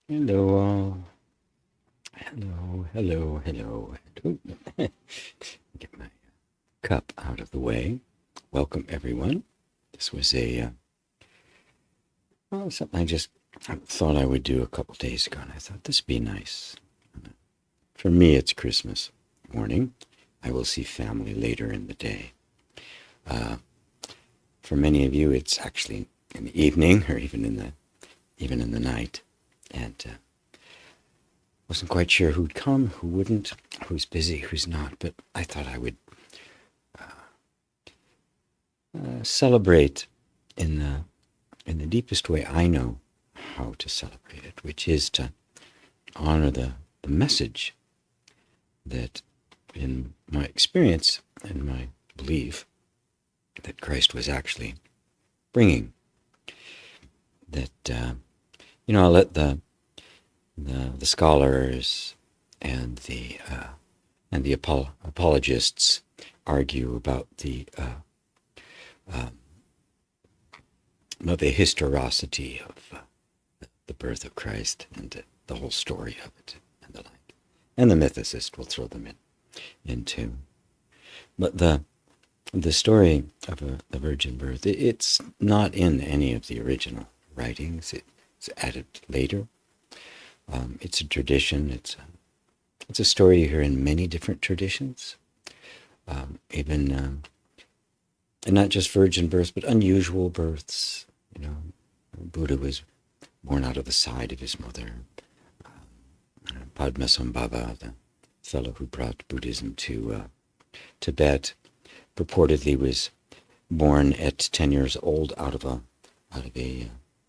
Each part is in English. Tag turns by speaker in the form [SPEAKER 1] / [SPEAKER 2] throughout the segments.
[SPEAKER 1] Hello, all. Hello, hello, hello. Ooh, get my cup out of the way. Welcome, everyone. This was something I just thought I would do a couple days ago, and I thought this would be nice. For me, it's Christmas morning. I will see family later in the day. For many of you, it's actually in the evening or even in the night, and wasn't quite sure who'd come, who wouldn't, who's busy, who's not, but I thought I would celebrate in the deepest way I know how to celebrate it, which is to honor the message that, in my experience and my belief, that Christ was actually bringing. That I'll let the scholars and the apologists argue about the historicity of the birth of Christ and the whole story of it and the like. And the mythicist will throw them in too. But the story of the virgin birth, it's not in any of the original writings. It's added later. It's a tradition. It's a story you hear in many different traditions. And not just virgin births, but unusual births. Buddha was born out of the side of his mother. Padmasambhava, the fellow who brought Buddhism to Tibet, purportedly was born at 10 years old out of a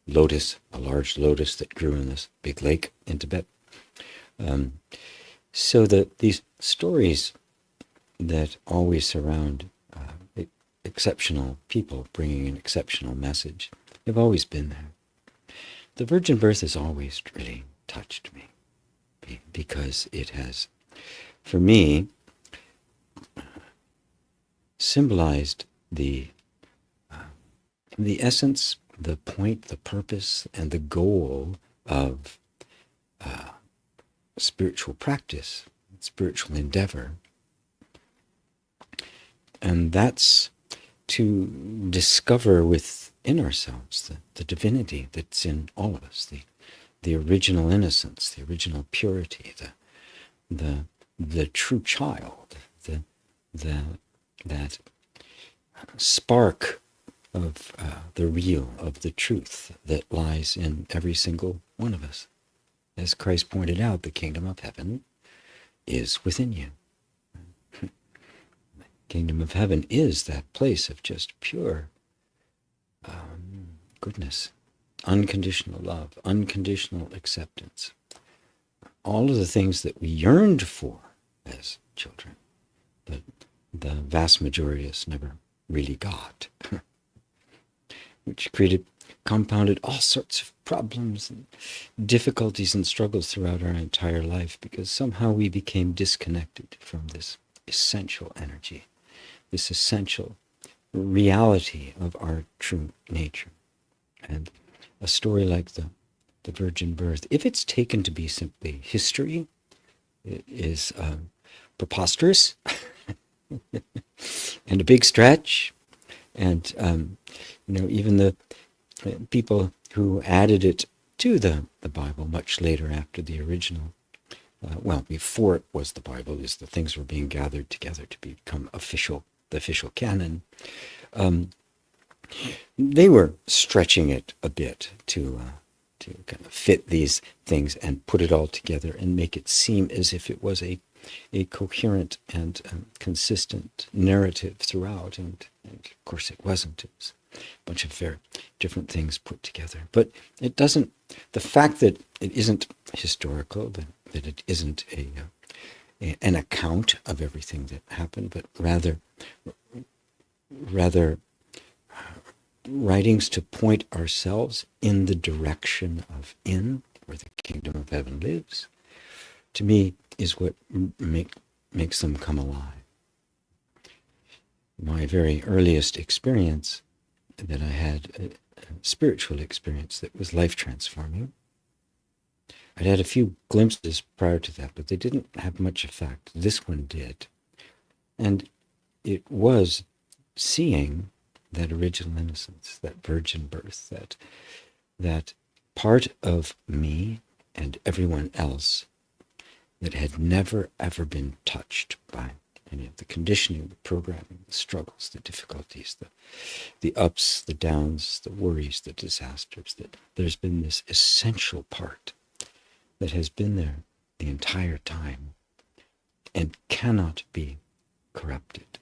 [SPEAKER 1] lotus, a large lotus that grew in this big lake in Tibet. So that these stories that always surround exceptional people bringing an exceptional message have always been there. The virgin birth has always really touched me because it has, for me, symbolized the essence, the point, the purpose, and the goal of spiritual practice, spiritual endeavor. And that's to discover within ourselves the divinity that's in all of us, the original innocence, the original purity, the true child, that spark of the real, of the truth that lies in every single one of us. As Christ pointed out, the kingdom of heaven is within you. Kingdom of heaven is that place of just pure goodness, unconditional love, unconditional acceptance. All of the things that we yearned for as children, that the vast majority of us never really got, which compounded all sorts of problems and difficulties and struggles throughout our entire life, because somehow we became disconnected from this essential energy, this essential reality of our true nature. And a story like the virgin birth, if it's taken to be simply history, it is preposterous and a big stretch. And even the people who added it to the Bible much later after the original, before it was the Bible, as the things were being gathered together to become the official canon, they were stretching it a bit to kind of fit these things and put it all together and make it seem as if it was a coherent and consistent narrative throughout. And of course it wasn't. It was a bunch of very different things put together. But it doesn't, the fact that it isn't historical, that it isn't an account of everything that happened, but rather writings to point ourselves in the direction of where the kingdom of heaven lives, to me is what makes them come alive. My very earliest experience that I had, a spiritual experience that was life transforming, I'd had a few glimpses prior to that, but they didn't have much effect. This one did. And it was seeing that original innocence, that virgin birth, that part of me and everyone else that had never, ever been touched by any of the conditioning, the programming, the struggles, the difficulties, the ups, the downs, the worries, the disasters, that there's been this essential part that has been there the entire time and cannot be corrupted.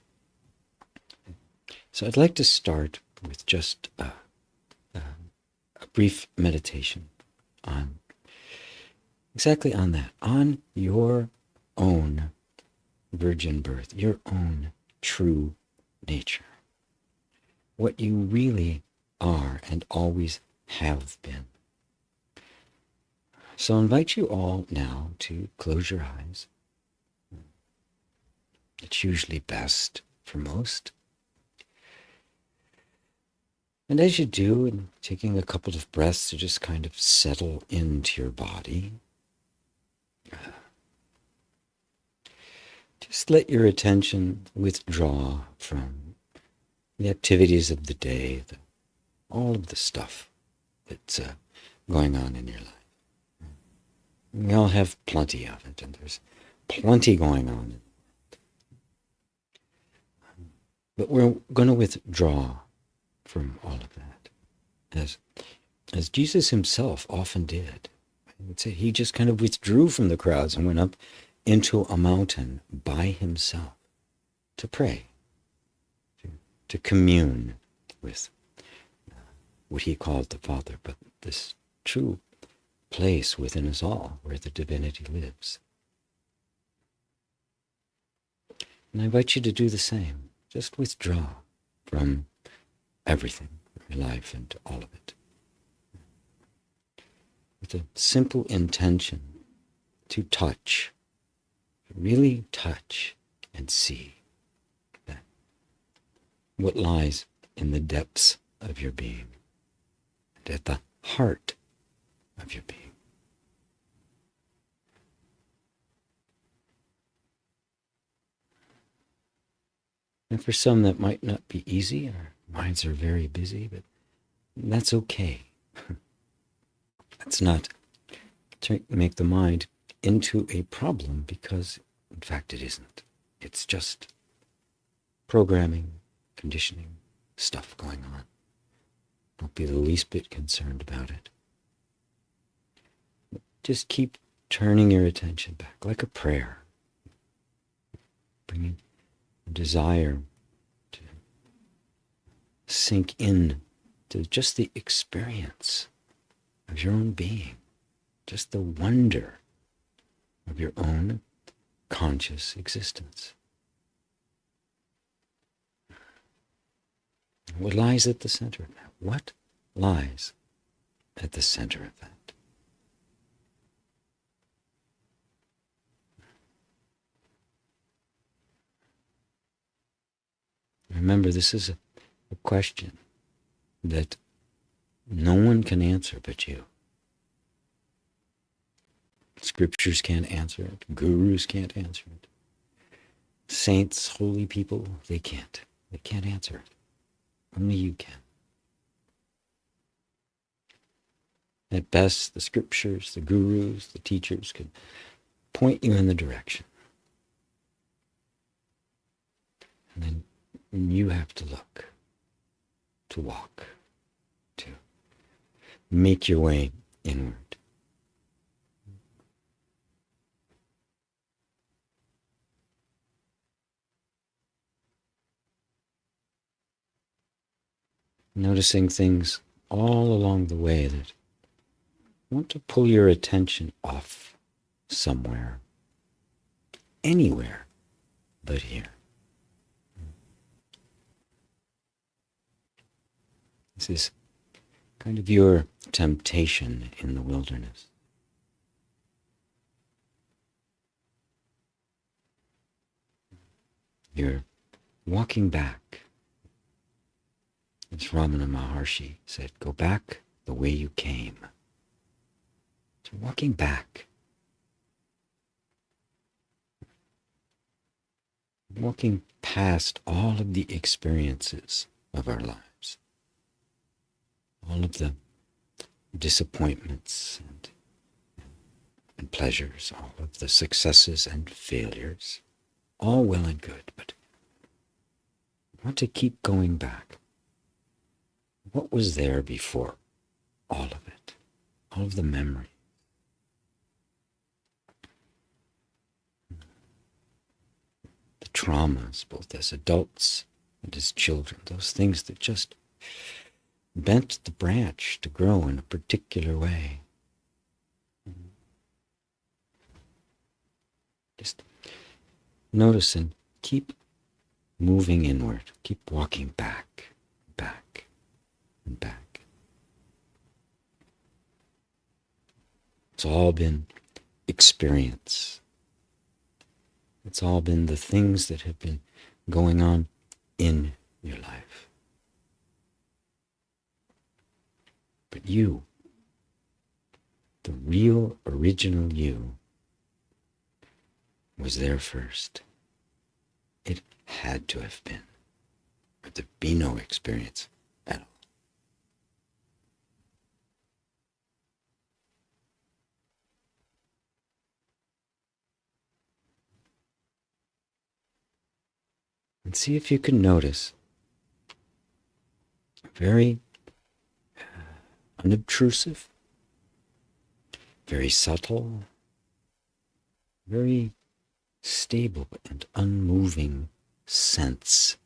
[SPEAKER 1] So I'd like to start with just a brief meditation on exactly on that, on your own virgin birth, your own true nature, what you really are and always have been. So I invite you all now to close your eyes. It's usually best for most. And as you do, and taking a couple of breaths to just kind of settle into your body, just let your attention withdraw from the activities of the day, all of the stuff that's going on in your life. We all have plenty of it, and there's plenty going on. But we're going to withdraw from all of that, as Jesus himself often did. I would say he just kind of withdrew from the crowds and went up into a mountain by himself to pray, to commune with what he called the Father, but this true place within us all where the divinity lives. And I invite you to do the same. Just withdraw from everything, your life and all of it, with a simple intention to touch, really touch and see that what lies in the depths of your being and at the heart of your being. And for some that might not be easy, our minds are very busy, but that's okay. Let's not make the mind into a problem, because in fact it isn't. It's just programming, conditioning, stuff going on. Don't be the least bit concerned about it. Just keep turning your attention back like a prayer, bringing a desire to sink in to just the experience of your own being, just the wonder of your own conscious existence. What lies at the center of that? What lies at the center of that? Remember, this is a question that no one can answer but you. Scriptures can't answer it. Gurus can't answer it. Saints, holy people, they can't. They can't answer it. Only you can. At best, the scriptures, the gurus, the teachers could point you in the direction. And then you have to look, to walk, to make your way inward. Noticing things all along the way that want to pull your attention off somewhere, anywhere but here. This is kind of your temptation in the wilderness. You're walking back. As Ramana Maharshi said, go back the way you came. walking back. Walking past all of the experiences of our lives. All of the disappointments and pleasures, all of the successes and failures. All well and good, but I want to keep going back. What was there before all of it? All of the memory. The traumas, both as adults and as children, those things that just bent the branch to grow in a particular way. Just notice and keep moving inward. Keep walking back, back, and back. It's all been experience. It's all been the things that have been going on in your life. But you, the real original you, was there first. It had to have been, or there'd be no experience at all. And see if you can notice very unobtrusive, very subtle, very stable and unmoving sense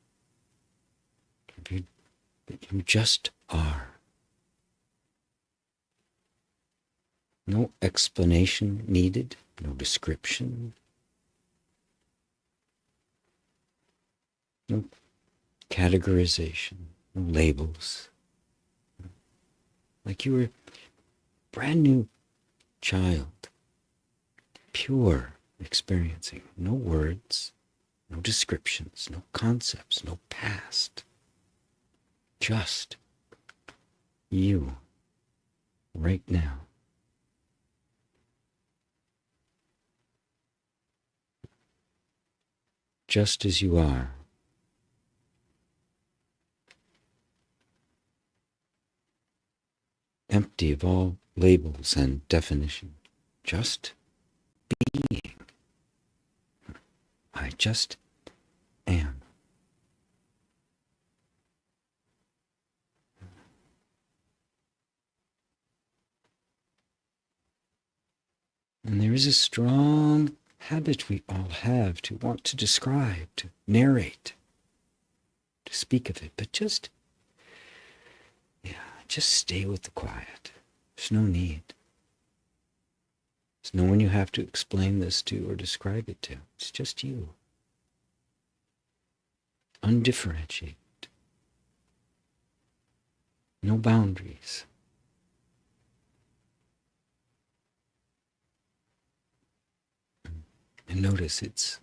[SPEAKER 1] that you just are. No explanation needed, no description, no categorization, no labels. Like you were a brand new child, pure experiencing, no words, no descriptions, no concepts, no past. Just you, right now. Just as you are. Empty of all labels and definition. Just being. I just am. And there is a strong habit we all have to want to describe, to narrate, to speak of it, but just stay with the quiet. There's no need. There's no one you have to explain this to or describe it to. It's just you. Undifferentiated. No boundaries. And notice it's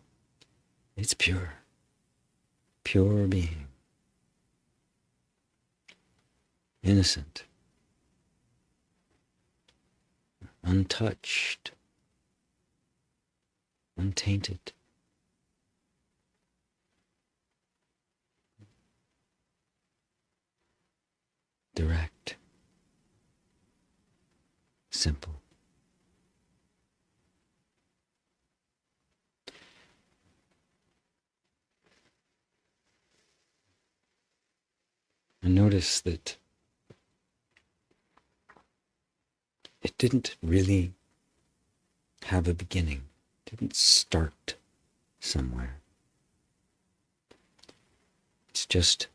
[SPEAKER 1] pure. Pure being. Innocent. Untouched. Untainted. Direct. Simple. And notice that it didn't really have a beginning. It didn't start somewhere. It's just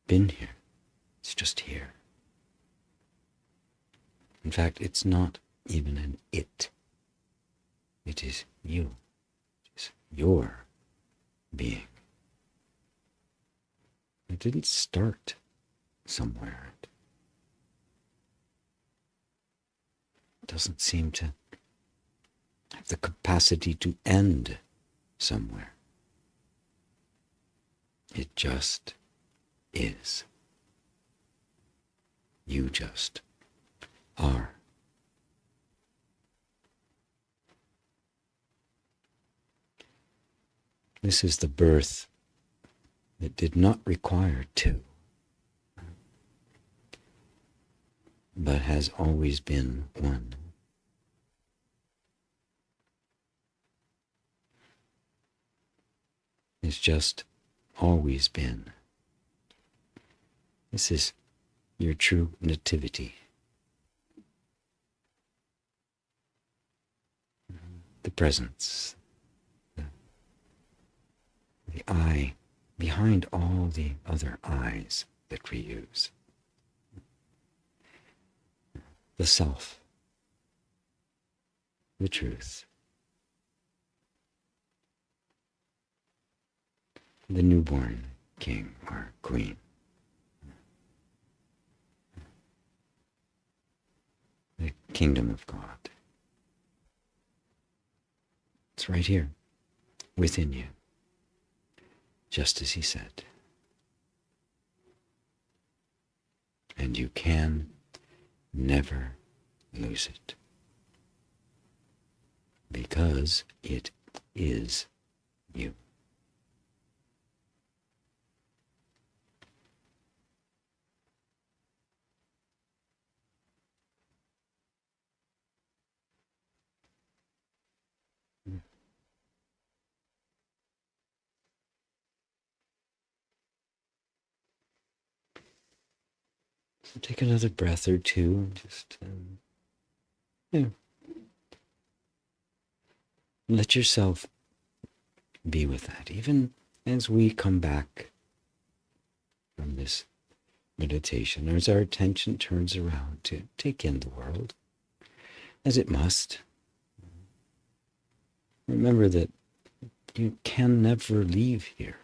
[SPEAKER 1] been here. It's just here. In fact, it's not even an it. It is you. It is your being. It didn't start somewhere. It doesn't seem to have the capacity to end somewhere. It just is. You just are. This is the birth that did not require two, but has always been one. It's just always been. This is your true nativity. The presence, the I behind all the other I's that we use. The self, the truth, the newborn king or queen. The kingdom of God. It's right here, within you, just as he said. And you can never lose it, because it is you. So take another breath or two and just let yourself be with that, even as we come back from this meditation, as our attention turns around to take in the world, as it must. Remember that you can never leave here.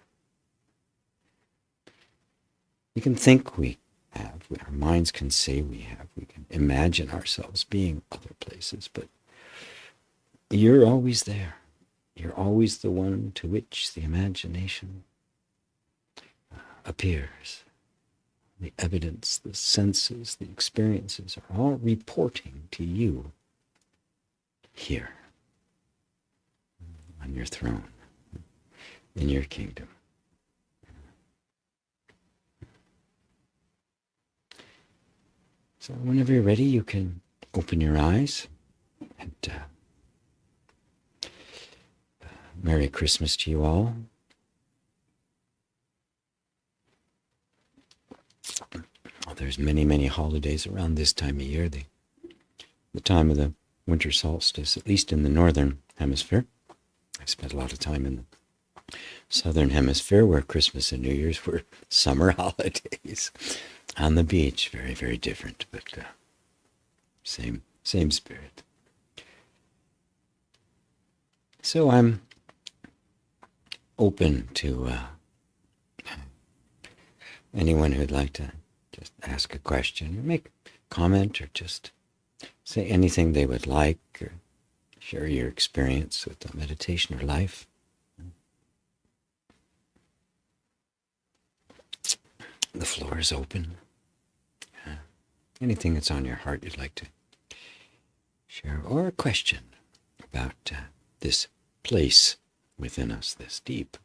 [SPEAKER 1] We can think we have, our minds can say we have, we can imagine ourselves being other places, but you're always there. You're always the one to which the imagination appears. The evidence, the senses, the experiences are all reporting to you here on your throne, in your kingdom. So whenever you're ready, you can open your eyes and Merry Christmas to you all. Well, there's many, many holidays around this time of year, the time of the winter solstice, at least in the northern hemisphere. I spent a lot of time in the southern hemisphere where Christmas and New Year's were summer holidays. On the beach, very, very different, but same spirit. So I'm open to anyone who'd like to just ask a question, or make a comment, or just say anything they would like, or share your experience with the meditation or life. The floor is open. Anything that's on your heart you'd like to share, or a question about this place within us, this deep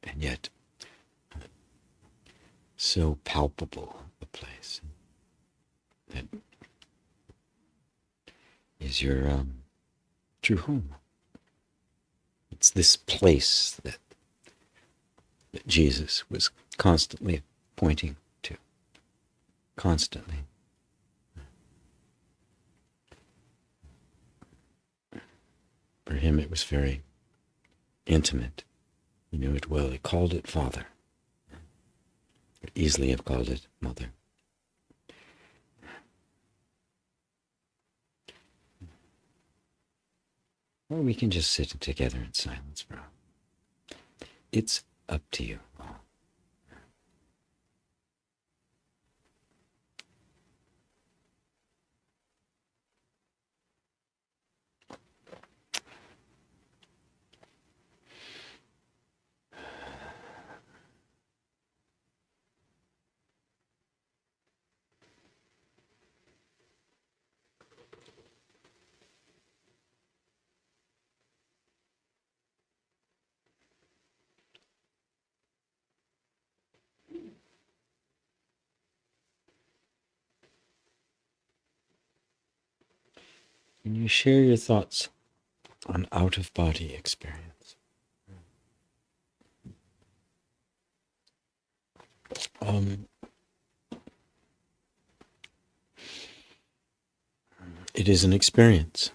[SPEAKER 1] and yet so palpable a place that is your true home. It's this place that Jesus was constantly pointing to, constantly. For him, it was very intimate. He knew it well. He called it Father. Could easily have called it Mother. Or we can just sit together in silence, bro. It's up to you. Can you share your thoughts on out-of-body experience? It is an experience.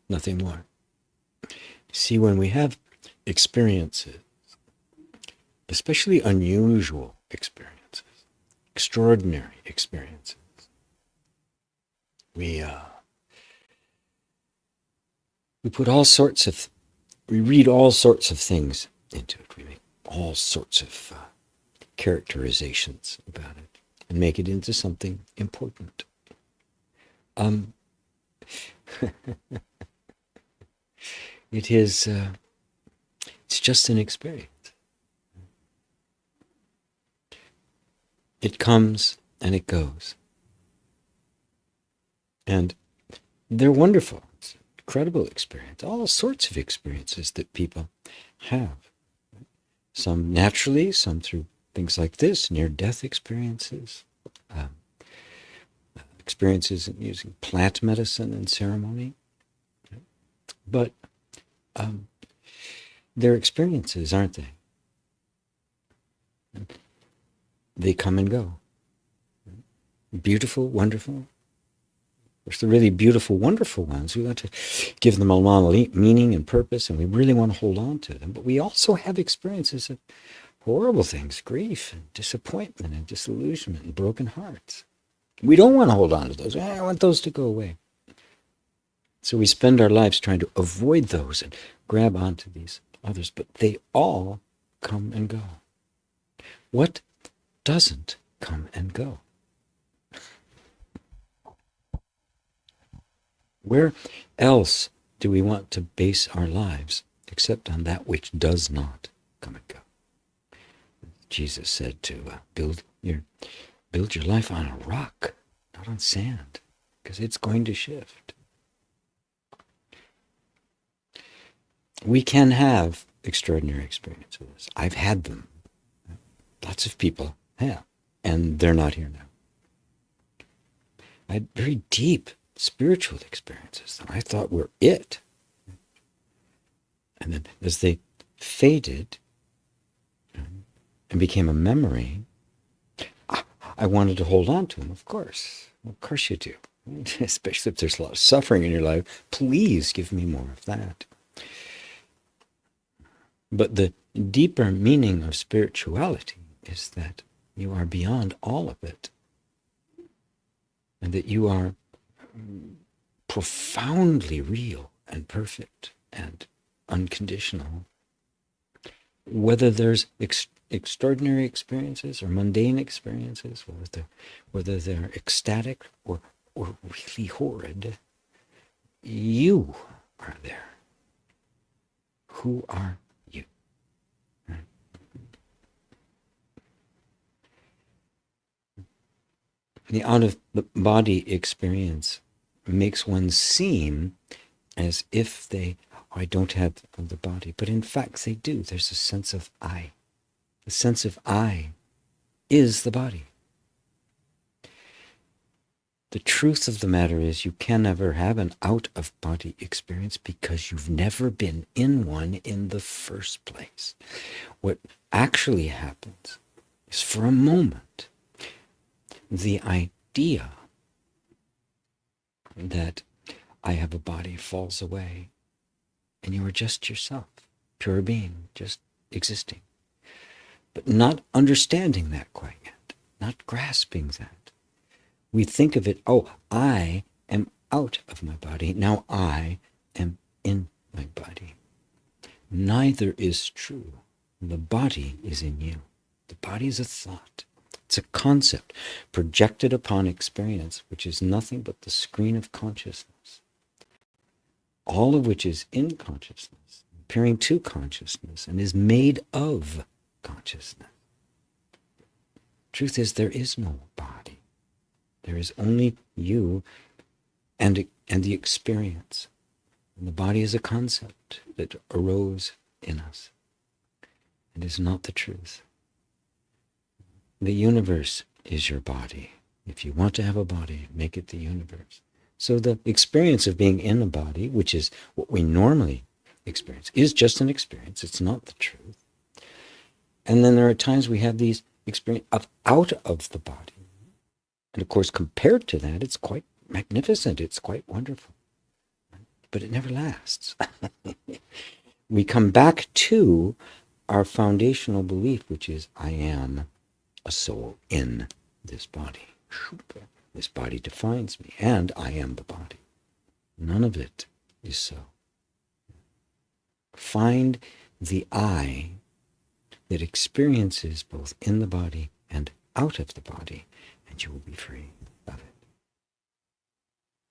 [SPEAKER 1] Nothing more. See, when we have experiences, especially unusual experiences, extraordinary experiences, we put all sorts of, we read all sorts of things into it. We make all sorts of characterizations about it and make it into something important. It is, it's just an experience. It comes and it goes. And they're wonderful. It's an incredible experience. All sorts of experiences that people have. Some naturally, some through things like this, near-death experiences, experiences in using plant medicine and ceremony. But they're experiences, aren't they? They come and go. Beautiful, wonderful. There's the really beautiful, wonderful ones. We want to give them a lot of meaning and purpose, and we really want to hold on to them. But we also have experiences of horrible things, grief and disappointment and disillusionment and broken hearts. We don't want to hold on to those. I want those to go away. So we spend our lives trying to avoid those and grab onto these others, but they all come and go. What doesn't come and go? Where else do we want to base our lives except on that which does not come and go? Jesus said to build your life on a rock, not on sand, because it's going to shift. We can have extraordinary experiences. I've had them. Lots of people have, and they're not here now. I had very deep spiritual experiences that I thought were it. And then as they faded and became a memory, I wanted to hold on to them, of course. Of course you do. Especially if there's a lot of suffering in your life. Please give me more of that. But the deeper meaning of spirituality is that you are beyond all of it. And that you are profoundly real and perfect and unconditional. Whether there's extraordinary experiences or mundane experiences, whether they're ecstatic or really horrid, you are there. Who are you? Right? The out-of-body experience makes one seem as if I don't have the body, but in fact they do. There's a sense of I. The sense of I is the body. The truth of the matter is you can never have an out-of-body experience because you've never been in one in the first place. What actually happens is for a moment, the idea that I have a body falls away and you are just yourself, pure being, just existing. But not understanding that quite yet, not grasping that. We think of it, oh, I am out of my body, now I am in my body. Neither is true. The body is in you. The body is a thought. It's a concept projected upon experience, which is nothing but the screen of consciousness. All of which is in consciousness, appearing to consciousness, and is made of consciousness. Truth is, there is no body. There is only you and the experience. And the body is a concept that arose in us. It is not the truth. The universe is your body. If you want to have a body, make it the universe. So the experience of being in a body, which is what we normally experience, is just an experience. It's not the truth. And then there are times we have these experiences out of the body. And of course, compared to that, it's quite magnificent. It's quite wonderful. But it never lasts. We come back to our foundational belief, which is, I am a soul in this body. This body defines me, and I am the body. None of it is so. Find the I that experiences both in the body and out of the body, and you will be free of it.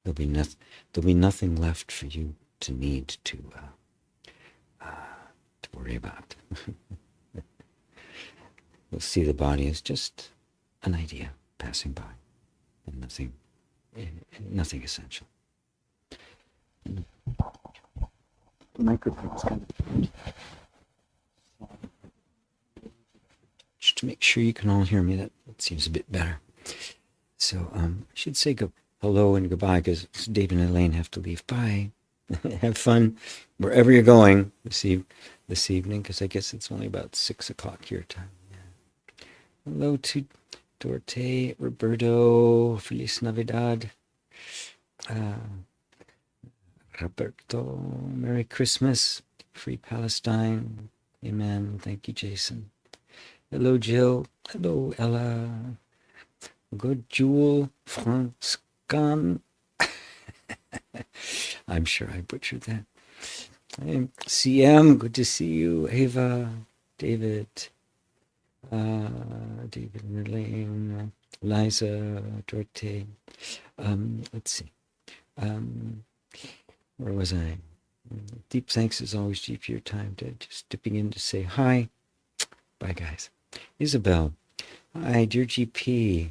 [SPEAKER 1] There'll be nothing left for you to need to worry about. You'll see the body as just an idea passing by, and nothing essential. The microphone's kind of to make sure you can all hear me. That seems a bit better. So I should say hello and goodbye, because Dave and Elaine have to leave. Bye. Have fun wherever you're going this evening, because I guess it's only about 6 o'clock your time. Yeah. Hello to Dorte, Roberto, Feliz Navidad, Roberto, Merry Christmas, Free Palestine, Amen. Thank you, Jason. Hello, Jill. Hello, Ella. Good, Jewel, Franskan. I'm sure I butchered that. CM, good to see you. Ava, David, David Merlane, Liza, Dorte. Let's see. Where was I? Deep thanks as always, G, for your time. Just dipping in to say hi. Bye, guys. Isabel. Hi, dear GP.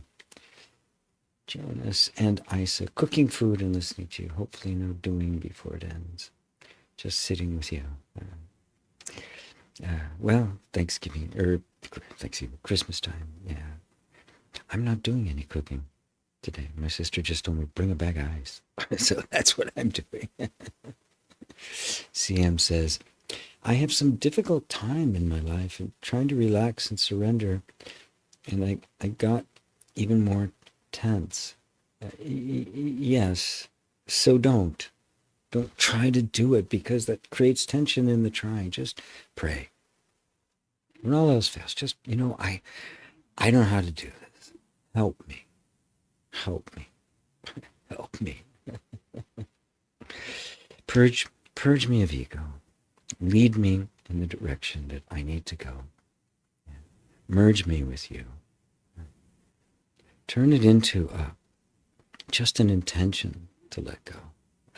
[SPEAKER 1] Jonas and Isa. Cooking food and listening to you. Hopefully no doing before it ends. Just sitting with you. Well, Thanksgiving, Christmas time. Yeah. I'm not doing any cooking today. My sister just told me, bring a bag of ice. So that's what I'm doing. CM says, I have some difficult time in my life and trying to relax and surrender. And I got even more tense. Yes. So don't try to do it, because that creates tension in the trying. Just pray. When all else fails, just, I don't know how to do this. Help me. Help me. Help me. Purge me of ego. Lead me in the direction that I need to go. Merge me with you. Turn it into just an intention to let go,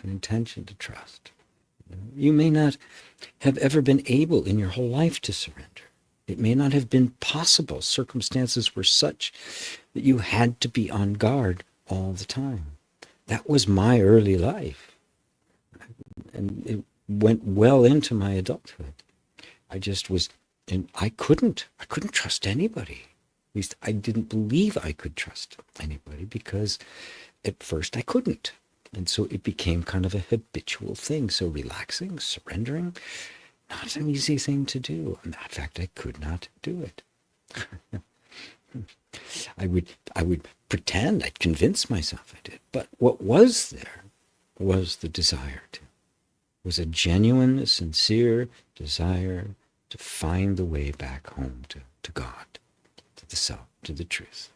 [SPEAKER 1] an intention to trust. You may not have ever been able in your whole life to surrender. It may not have been possible. Circumstances were such that you had to be on guard all the time. That was my early life. And it went well into my adulthood. I just was, and I couldn't trust anybody. At least I didn't believe I could trust anybody, because at first I couldn't. And so it became kind of a habitual thing. So relaxing, surrendering, not an easy thing to do. In fact, I could not do it. I would pretend, I'd convince myself I did. But what was there was the desire to. Was a genuine, sincere desire to find the way back home to God, to the self, to the truth.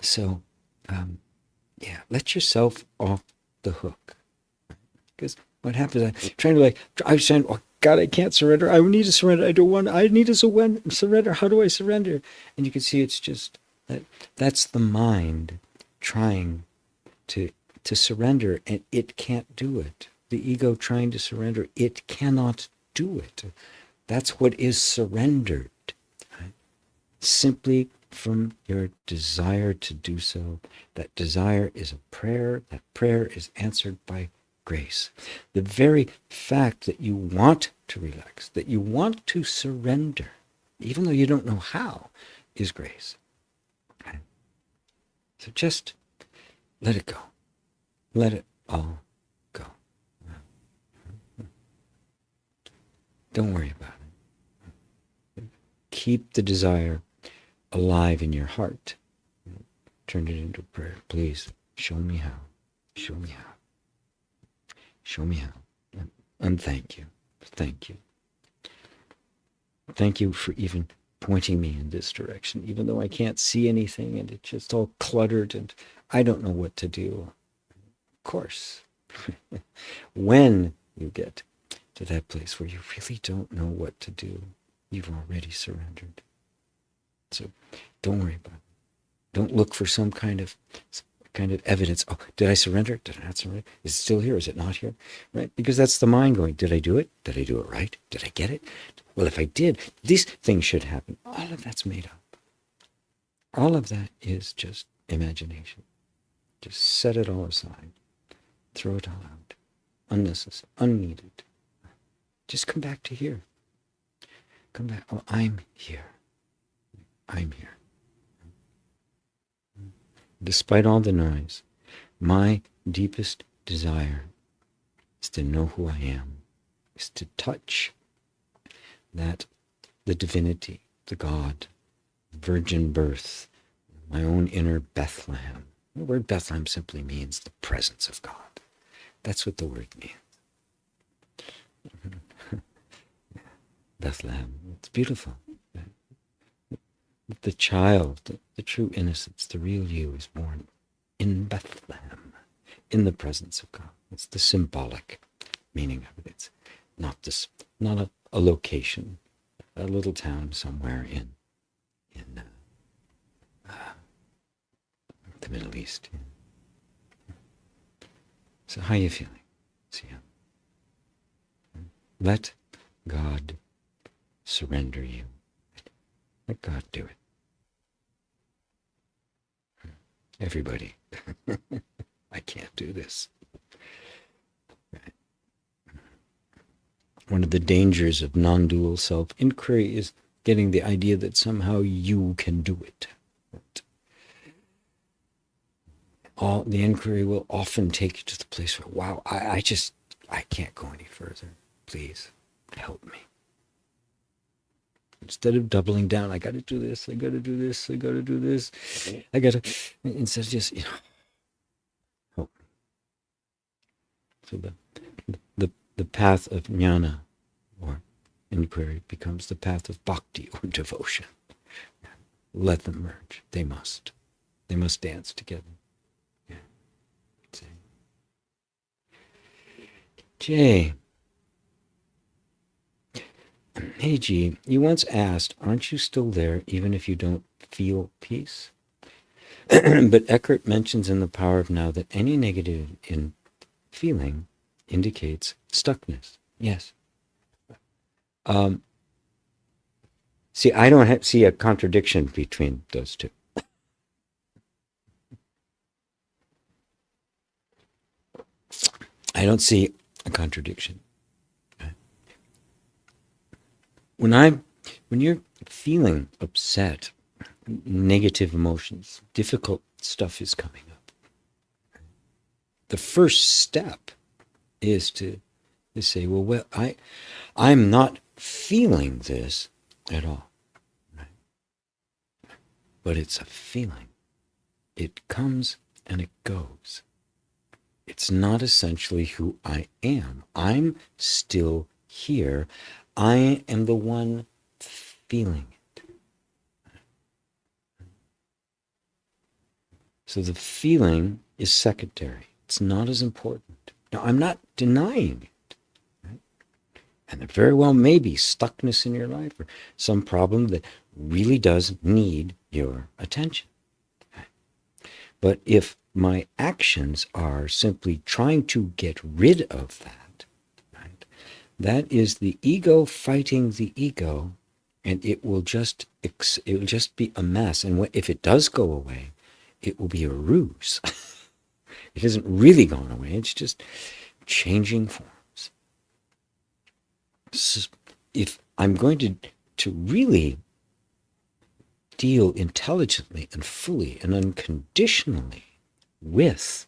[SPEAKER 1] So, let yourself off the hook. Because what happens, I was trying, oh God, I can't surrender. I need to surrender. I need to surrender. How do I surrender? And you can see it's just, that's the mind trying to surrender, and it can't do it. The ego trying to surrender, it cannot do it. That's what is surrendered. Right? Simply from your desire to do so. That desire is a prayer. That prayer is answered by grace. The very fact that you want to relax, that you want to surrender, even though you don't know how, is grace. Okay? So just let it go. Let it all go. Don't worry about it. Keep the desire alive in your heart. Turn it into prayer. Please, show me how. Show me how. Show me how. And thank you. Thank you. Thank you for even pointing me in this direction, even though I can't see anything and it's just all cluttered and I don't know what to do. Of course, when you get to that place where you really don't know what to do, you've already surrendered. So don't worry about it. Don't look for some kind of evidence. Oh, did I surrender? Did I not surrender? Is it still here? Is it not here? Right? Because that's the mind going, did I do it? Did I do it right? Did I get it? Well, if I did, this thing should happen. All of that's made up. All of that is just imagination. Just set it all aside. Throw it all out. Unnecessary, unneeded. Just come back to here. Come back. Oh, I'm here. I'm here. Despite all the noise, my deepest desire is to know who I am, is to touch that, the divinity, the God, virgin birth, my own inner Bethlehem. The word Bethlehem simply means the presence of God. That's what the word means. Bethlehem. It's beautiful. The child, the true innocence, the real you is born in Bethlehem, in the presence of God. It's the symbolic meaning of it. It's not a location, a little town somewhere in the Middle East. So how are you feeling? See ya. Let God surrender you. Let God do it. Everybody. I can't do this. Right. One of the dangers of non-dual self-inquiry is getting the idea that somehow you can do it. All the inquiry will often take you to the place where, wow, I can't go any further. Please help me. Instead of doubling down, I got to do this, I got to do this, I got to do this, I got to, instead of just, help me. So the path of jnana, or inquiry, becomes the path of bhakti, or devotion. Let them merge. They must. They must dance together. Yeah. Jay. Hey G, you once asked, aren't you still there even if you don't feel peace? But Eckhart mentions in The Power of Now that any negative in feeling indicates stuckness. Yes. See, I don't see a contradiction between those two. I don't see a contradiction. When you're feeling upset, negative emotions, difficult stuff is coming up. The first step is to say, well, I'm not feeling this at all. Right? But it's a feeling. It comes and it goes. It's not essentially who I am. I'm still here. I am the one feeling it. So the feeling is secondary. It's not as important. Now, I'm not denying it. Right? And there very well may be stuckness in your life or some problem that really does need your attention. Right? But if my actions are simply trying to get rid of that, that is the ego fighting the ego, and it will just be a mess. And if it does go away, it will be a ruse. It hasn't really gone away. It's just changing forms. If I'm going to really deal intelligently and fully and unconditionally with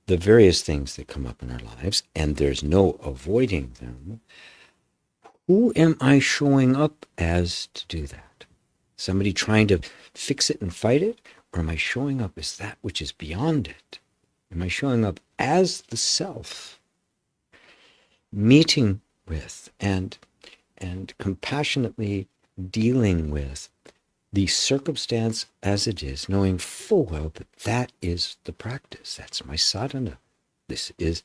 [SPEAKER 1] the various things that come up in our lives, and there's no avoiding them, who am I showing up as to do that? Somebody trying to fix it and fight it? Or am I showing up as that which is beyond it? Am I showing up as the self, meeting with and compassionately dealing with the circumstance as it is, knowing full well that that is the practice. That's my sadhana. This is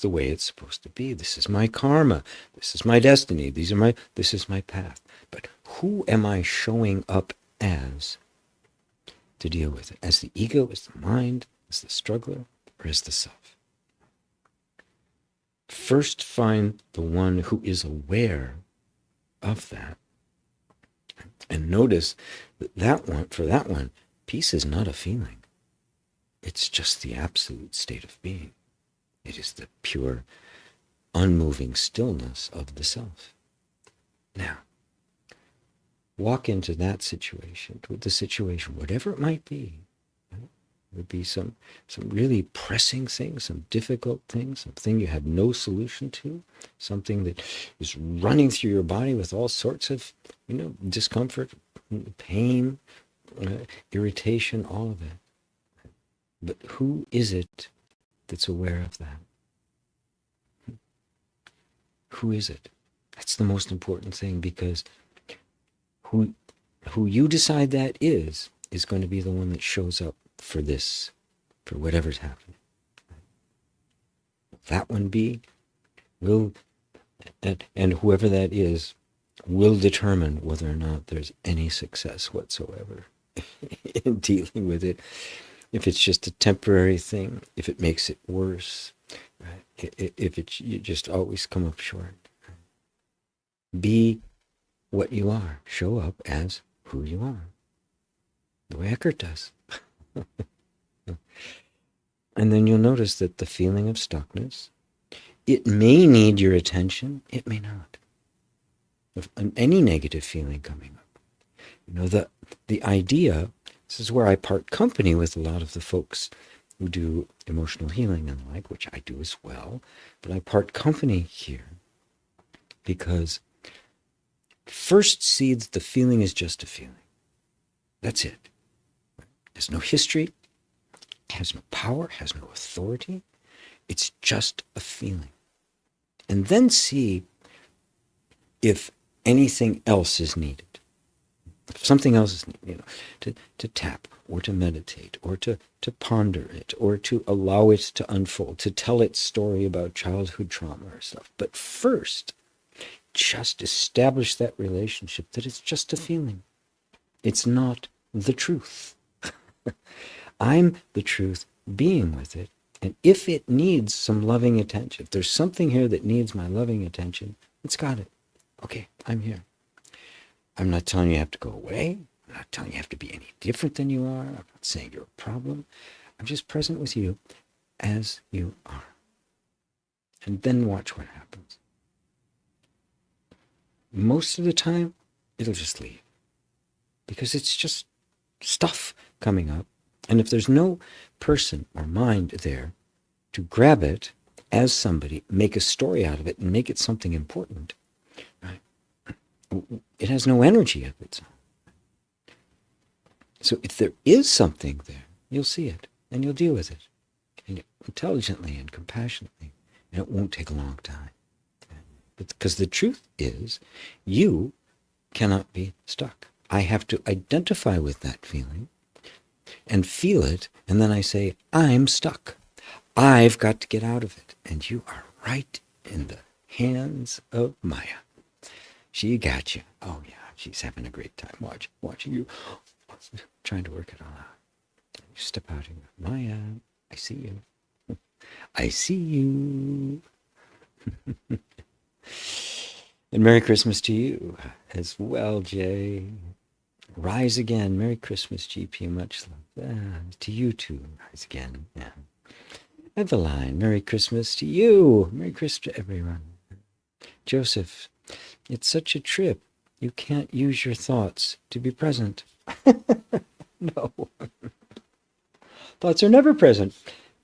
[SPEAKER 1] the way it's supposed to be. This is my karma. This is my destiny. This is my path. But who am I showing up as to deal with it? As the ego, as the mind, as the struggler, or as the self? First find the one who is aware of that. And notice that for that one, peace is not a feeling. It's just the absolute state of being. It is the pure, unmoving stillness of the self. Now, walk into that situation, with the situation, whatever it might be. It would be some really pressing thing, some difficult thing, something you have no solution to, something that is running through your body with all sorts of, discomfort, pain, irritation, all of it. But who is it that's aware of that? Who is it? That's the most important thing, because who you decide that is going to be the one that shows up for this, for whatever's happening. That one be, and whoever that is will determine whether or not there's any success whatsoever in dealing with it. If it's just a temporary thing, if it makes it worse, right? If you just always come up short. Be what you are. Show up as who you are. The way Eckhart does. And then you'll notice that the feeling of stuckness, it may need your attention, it may not. Of any negative feeling coming up. The idea, this is where I part company with a lot of the folks who do emotional healing and the like, which I do as well, but I part company here because first see that the feeling is just a feeling. That's it. Has no history, has no power, has no authority. It's just a feeling. And then see if anything else is needed. If something else is needed, to tap or to meditate or to ponder it or to allow it to unfold, to tell its story about childhood trauma or stuff. But first, just establish that relationship that it's just a feeling. It's not the truth. I'm the truth being with it. And if it needs some loving attention, if there's something here that needs my loving attention, it's got it. Okay, I'm here. I'm not telling you have to go away. I'm not telling you have to be any different than you are. I'm not saying you're a problem. I'm just present with you as you are. And then watch what happens. Most of the time, it'll just leave. Because it's just stuff coming up. And if there's no person or mind there to grab it as somebody, make a story out of it, and make it something important, right? It has no energy of its own. So if there is something there, you'll see it, and you'll deal with it, and intelligently and compassionately, and it won't take a long time. Because the truth is, you cannot be stuck. I have to identify with that feeling and feel it, and then I say, I'm stuck. I've got to get out of it. And you are right in the hands of Maya. She got you. Oh yeah, she's having a great time watching you, trying to work it all out. You step out and go, Maya, I see you. I see you. And Merry Christmas to you as well, Jay. Rise again. Merry Christmas, GP. Much love. To you too. Rise again. Yeah. Eveline, Merry Christmas to you. Merry Christmas to everyone. Joseph, it's such a trip. You can't use your thoughts to be present. No. Thoughts are never present,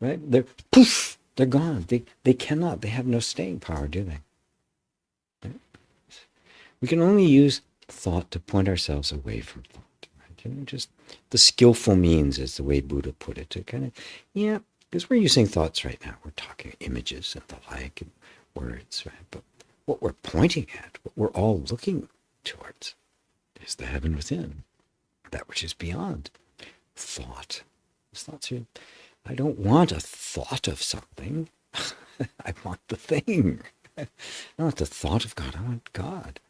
[SPEAKER 1] right? They're poof, they're gone. They cannot, they have no staying power, do they? Right? We can only use thought to point ourselves away from thought. Right? You know, just the skillful means is the way Buddha put it, to kind of, yeah, because we're using thoughts right now. We're talking images and the like, and words, right? But what we're pointing at, what we're all looking towards, is the heaven within, that which is beyond thought. Those thoughts are, I don't want a thought of something. I want the thing. I don't want the thought of God. I want God.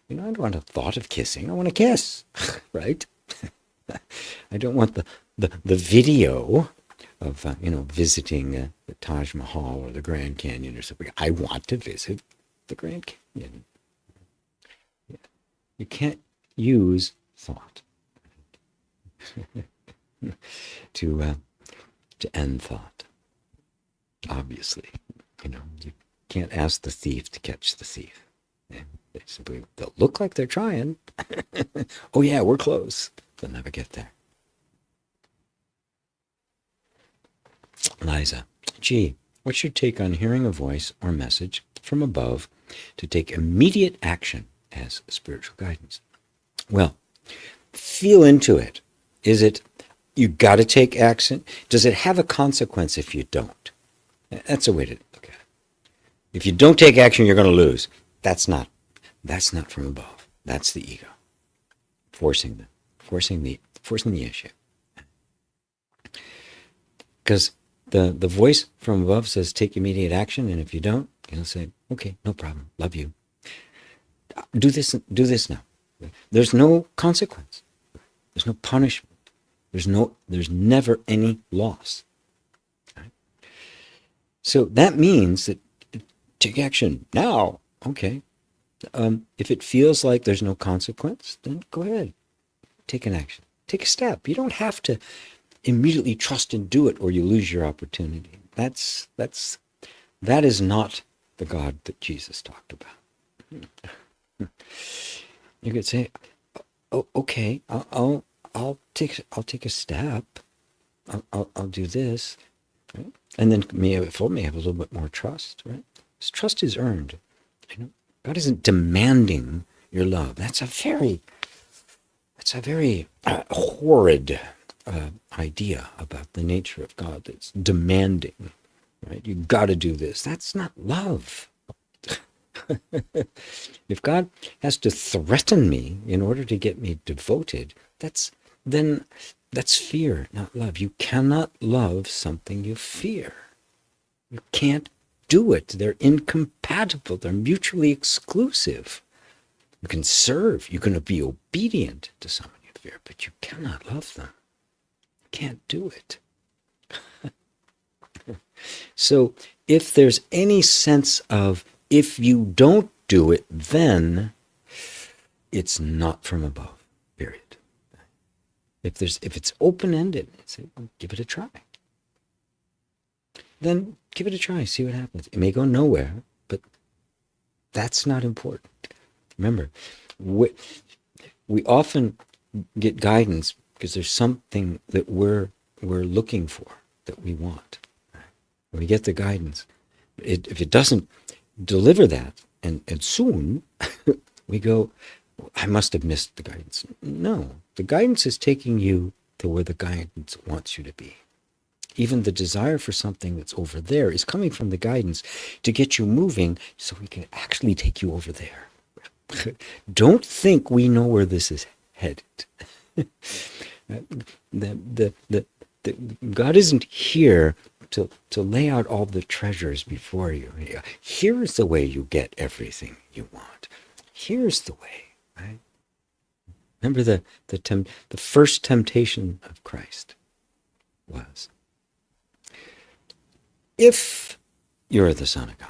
[SPEAKER 1] You know, I don't want a thought of kissing. I want to kiss, right? I don't want the video of, visiting the Taj Mahal or the Grand Canyon or something. I want to visit the Grand Canyon. Yeah. You can't use thought to end thought. Obviously, you can't ask the thief to catch the thief. They'll look like they're trying. Oh yeah, we're close. They'll never get there. Liza, gee, what's your take on hearing a voice or message from above to take immediate action as spiritual guidance? Well, feel into it. Is it, you got to take action? Does it have a consequence if you don't? That's a way to look at it. If you don't take action, you're going to lose. That's not from above. That's the ego. Forcing the issue. Because the voice from above says take immediate action, and if you don't, it'll say, okay, no problem, love you. Do this now. There's no consequence. There's no punishment. There's never any loss. Right? So that means that take action now. Okay. If it feels like there's no consequence, then go ahead. Take an action. Take a step. You don't have to immediately trust and do it, or you lose your opportunity. That is not the God that Jesus talked about. You could say, "Oh, okay, I'll take a step. I'll do this," right? And then may have a little bit more trust, right? This trust is earned. God isn't demanding your love. That's a very horrid idea about the nature of God. That's demanding, right? You got to do this. That's not love. If God has to threaten me in order to get me devoted, that's fear, not love. You cannot love something you fear. You can't do it. They're incompatible. They're mutually exclusive. You can serve. You can be obedient to someone you fear, but you cannot love them. You can't do it. So if there's any sense of, if you don't do it, then it's not from above, period. If it's open-ended, say, well, give it a try. Then give it a try, see what happens. It may go nowhere, but that's not important. Remember, we often get guidance because there's something that we're looking for, that we want. We get the guidance. If it doesn't deliver that, and soon, we go, I must have missed the guidance. No, the guidance is taking you to where the guidance wants you to be. Even the desire for something that's over there is coming from the guidance to get you moving so we can actually take you over there. Don't think we know where this is headed. God isn't here to lay out all the treasures before you. Here's the way you get everything you want. Here's the way, right? Remember the first temptation of Christ was, if you're the Son of God,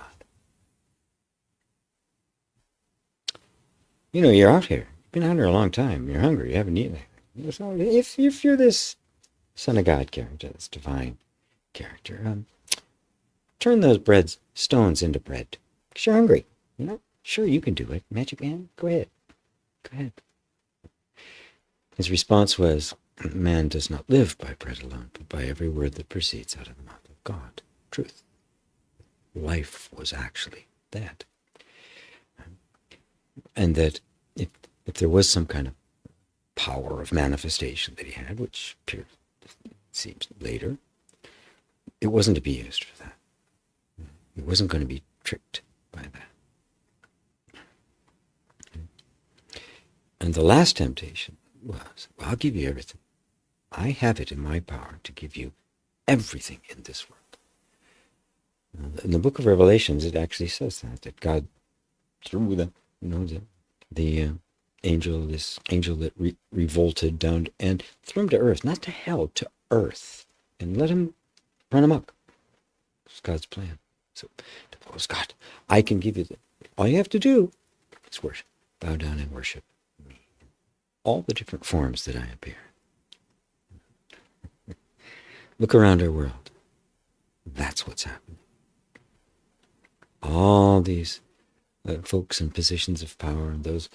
[SPEAKER 1] you're out here. You've been out here a long time. You're hungry. You haven't eaten anything. So if you're this Son of God character, this divine character, turn those stones into bread. Because you're hungry. Sure, you can do it. Magic man, go ahead. Go ahead. His response was, man does not live by bread alone, but by every word that proceeds out of the mouth of God. Truth. Life was actually that. And that if there was some kind of power of manifestation that he had, which appears, it seems later, it wasn't to be used for that. He wasn't going to be tricked by that. And the last temptation was, well, I'll give you everything. I have it in my power to give you everything in this world. In the book of Revelations, it actually says that God, through the angel, this angel that revolted down and threw him to earth, not to hell, to earth, and let him run amok. It's God's plan. So, to follow God, I can give you all you have to do is worship. Bow down and worship me. All the different forms that I appear. Look around our world. That's what's happening. All these folks in positions of power, and those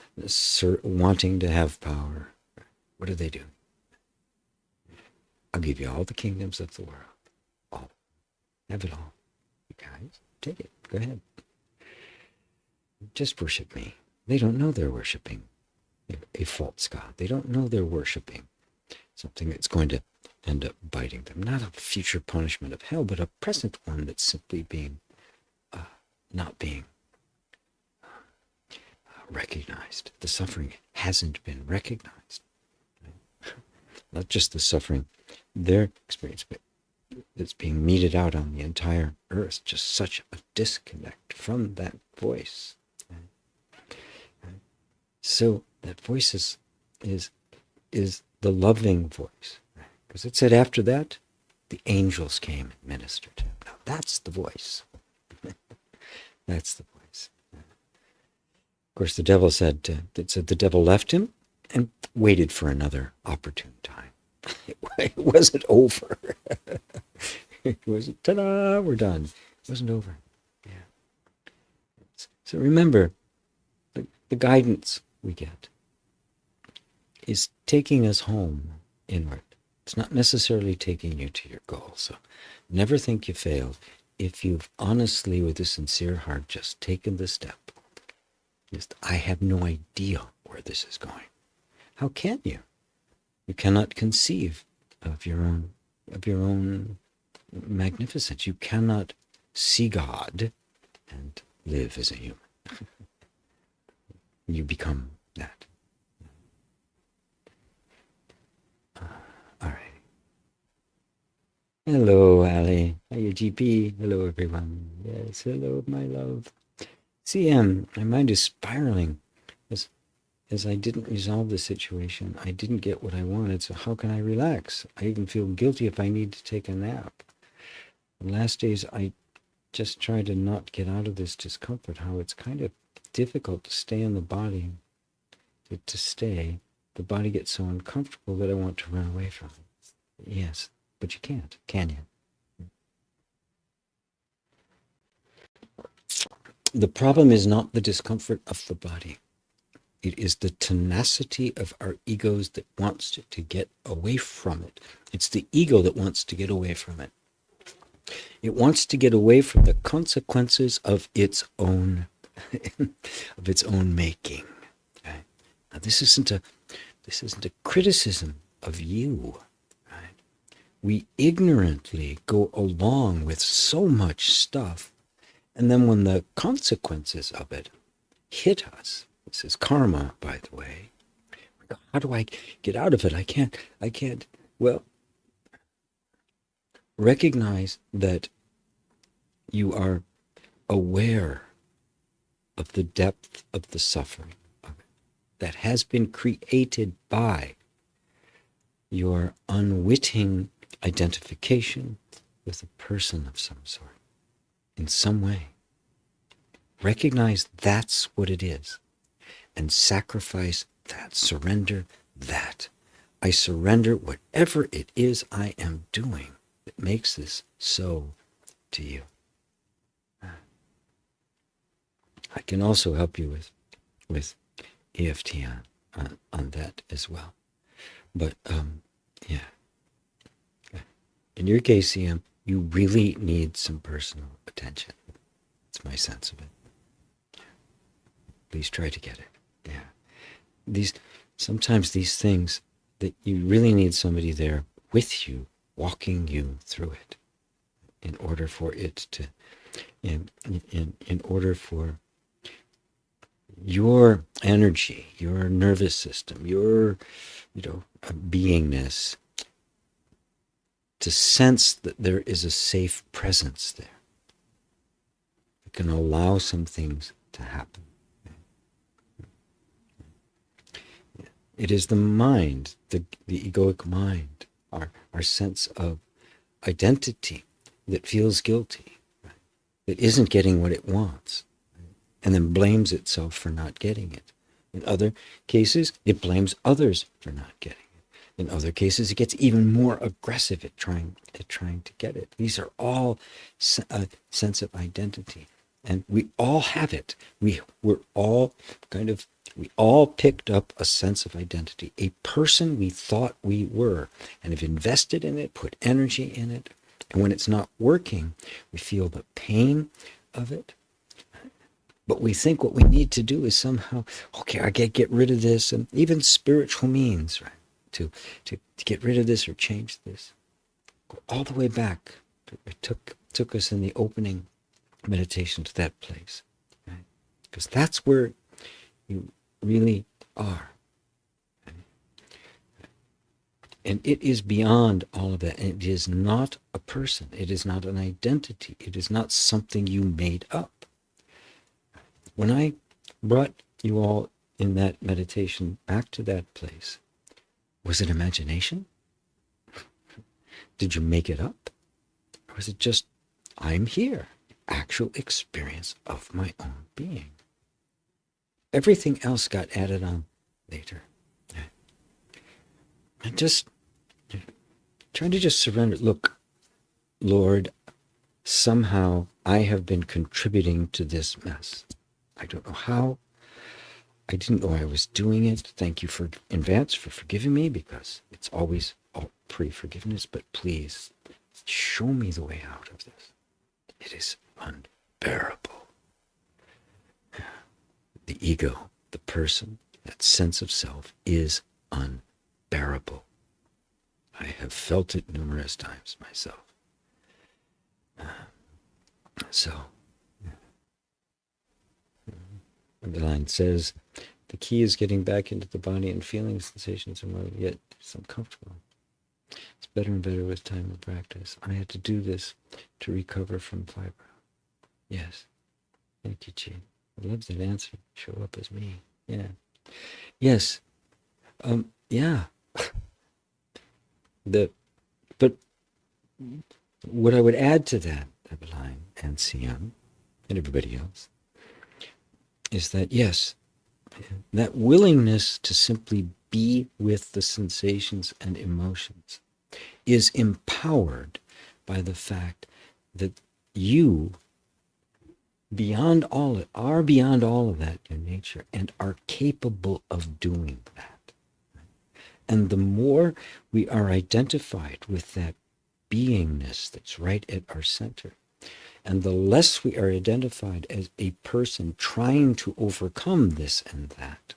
[SPEAKER 1] wanting to have power, what do? I'll give you all the kingdoms of the world. All. Have it all. You guys, take it. Go ahead. Just worship me. They don't know they're worshiping a false god. They don't know they're worshiping something that's going to end up biting them. Not a future punishment of hell, but a present one that's simply being not being recognized. The suffering hasn't been recognized. Not just the suffering their experience, but it's being meted out on the entire earth. Just such a disconnect from that voice. So that voice is the loving voice. Because it said after that, the angels came and ministered to him. Now that's the voice. That's the voice. Of course, the devil said the devil left him and waited for another opportune time. It wasn't over. It wasn't, ta-da, we're done. It wasn't over. Yeah. So remember, the guidance we get is taking us home inward. It's not necessarily taking you to your goal. So never think you failed if you've honestly, with a sincere heart, just taken the step. Just, I have no idea where this is going. How can you? You cannot conceive of your own magnificence. You cannot see God and live as a human. You become that. All right. Hello, Ali. Hiya, GP. Hello, everyone. Yes, hello, my love. CM, my mind is spiraling. As I didn't resolve the situation, I didn't get what I wanted, so how can I relax? I even feel guilty if I need to take a nap. The last days, I just try to not get out of this discomfort, how it's kind of difficult to stay in the body, to stay. The body gets so uncomfortable that I want to run away from it. Yes, but you can't, can you? The problem is not the discomfort of the body. It is the tenacity of our egos that wants to get away from it. It's the ego that wants to get away from it. It wants to get away from the consequences of its own making. Okay? Now this isn't a criticism of you. Right? We ignorantly go along with so much stuff, and then when the consequences of it hit us, this is karma, by the way. How do I get out of it? I can't. Well, recognize that you are aware of the depth of the suffering of it that has been created by your unwitting identification with a person of some sort, in some way. Recognize that's what it is. And sacrifice that, surrender that. I surrender whatever it is I am doing that makes this so to you. I can also help you with EFT on that as well. But yeah, in your case, CM, you really need some personal attention. That's my sense of it. Please try to get it. Yeah, sometimes these things that you really need somebody there with you, walking you through it, in order for it to, in order for your energy, your nervous system, your, beingness, to sense that there is a safe presence there. It can allow some things to happen. It is the mind, the egoic mind, our sense of identity that feels guilty, right? That isn't getting what it wants, right? And then blames itself for not getting it. In other cases, it blames others for not getting it. In other cases, it gets even more aggressive at trying to get it. These are all a sense of identity. And we all have it. We all picked up a sense of identity, a person we thought we were, and have invested in it, put energy in it. And when it's not working, we feel the pain of it. But we think what we need to do is somehow, okay, I got to get rid of this, and even spiritual means, right, to get rid of this or change this. Go all the way back. It took us in the opening meditation to that place, right? Because that's where you really are. Right? And it is beyond all of that. And it is not a person. It is not an identity. It is not something you made up. When I brought you all in that meditation back to that place, was it imagination? Did you make it up? Or was it just, I'm here? Actual experience of my own being. Everything else got added on later. And just trying to just surrender. Look, Lord, somehow I have been contributing to this mess. I don't know how. I didn't know I was doing it. Thank you in advance for forgiving me, because it's always pre-forgiveness. But please, show me the way out of this. It is unbearable. The ego, the person, that sense of self is unbearable. I have felt it numerous times myself. The line says, the key is getting back into the body and feeling sensations are more, yet it's uncomfortable. It's better and better with time and practice. I had to do this to recover from fibro. Yes. Thank you, Chi. I love that answer. Show up as me. Yeah. Yes. Yeah. But what I would add to that, Eveline and Siam and everybody else, is that, yes, that willingness to simply be with the sensations and emotions is empowered by the fact that you, beyond all of that in nature, and are capable of doing that. And the more we are identified with that beingness that's right at our center, and the less we are identified as a person trying to overcome this and that,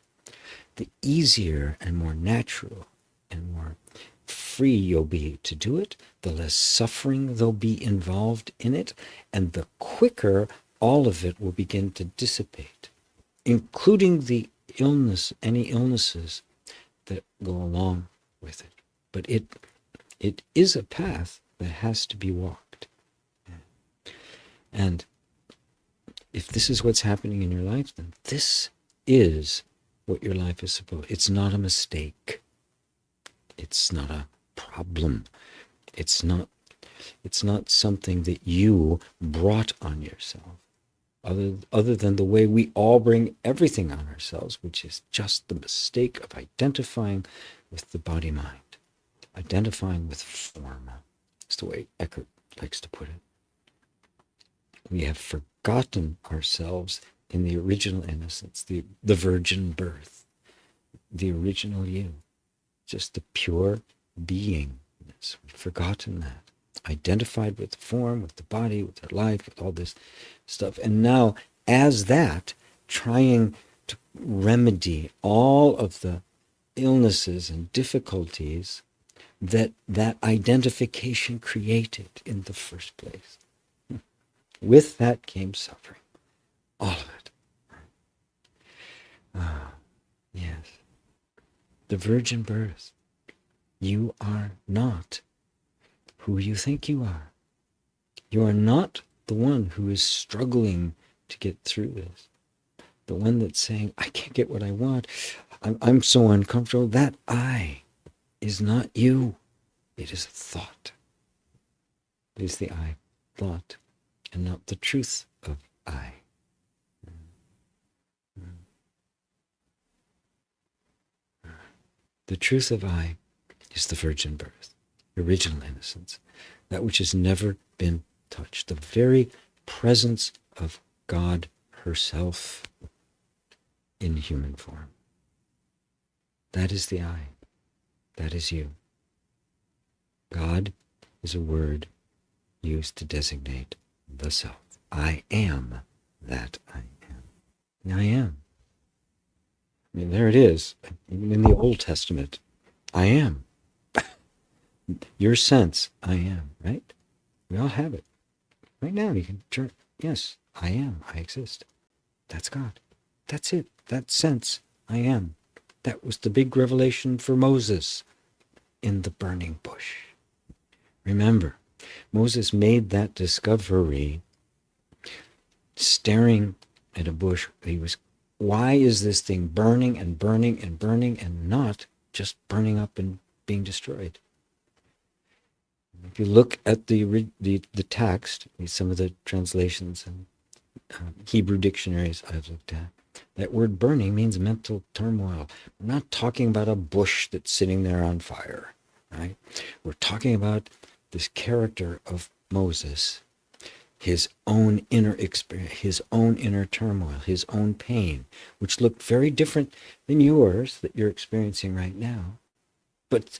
[SPEAKER 1] the easier and more natural and more free you'll be to do it, the less suffering there'll be involved in it, and the quicker all of it will begin to dissipate, including the illness, any illnesses that go along with it. But it is a path that has to be walked. And if this is what's happening in your life, then this is what your life is supposed. It's not a mistake. It's not a problem. It's not something that you brought on yourself. Other than the way we all bring everything on ourselves, which is just the mistake of identifying with the body-mind, identifying with form. It's the way Eckhart likes to put it. We have forgotten ourselves in the original innocence, the virgin birth. the original you, just the pure beingness. We've forgotten that. Identified with the form, with the body, with our life, with all this stuff. And now, as that, trying to remedy all of the illnesses and difficulties that identification created in the first place. With that came suffering. All of it. Ah, yes. The virgin birth. You are not who you think you are. You are not the one who is struggling to get through this. The one that's saying, I can't get what I want. I'm so uncomfortable. That I is not you. It is a thought. It is the I thought and not the truth of I. The truth of I is the virgin birth, original innocence, that which has never been touched, the very presence of God herself in human form. That is the I. That is you. God is a word used to designate the self. I am that I am. I am. I mean, there it is. Even in the Old Testament, I am. Your sense, I am, right? We all have it. Right now, you can turn, yes, I am, I exist. That's God. That's it. That sense, I am. That was the big revelation for Moses in the burning bush. Remember, Moses made that discovery staring at a bush. He was, why is this thing burning and burning and burning and not just burning up and being destroyed? If you look at the text, some of the translations and Hebrew dictionaries I've looked at, that word burning means mental turmoil. We're not talking about a bush that's sitting there on fire, right? We're talking about this character of Moses, his own inner experience, his own inner turmoil, his own pain, which looked very different than yours that you're experiencing right now. But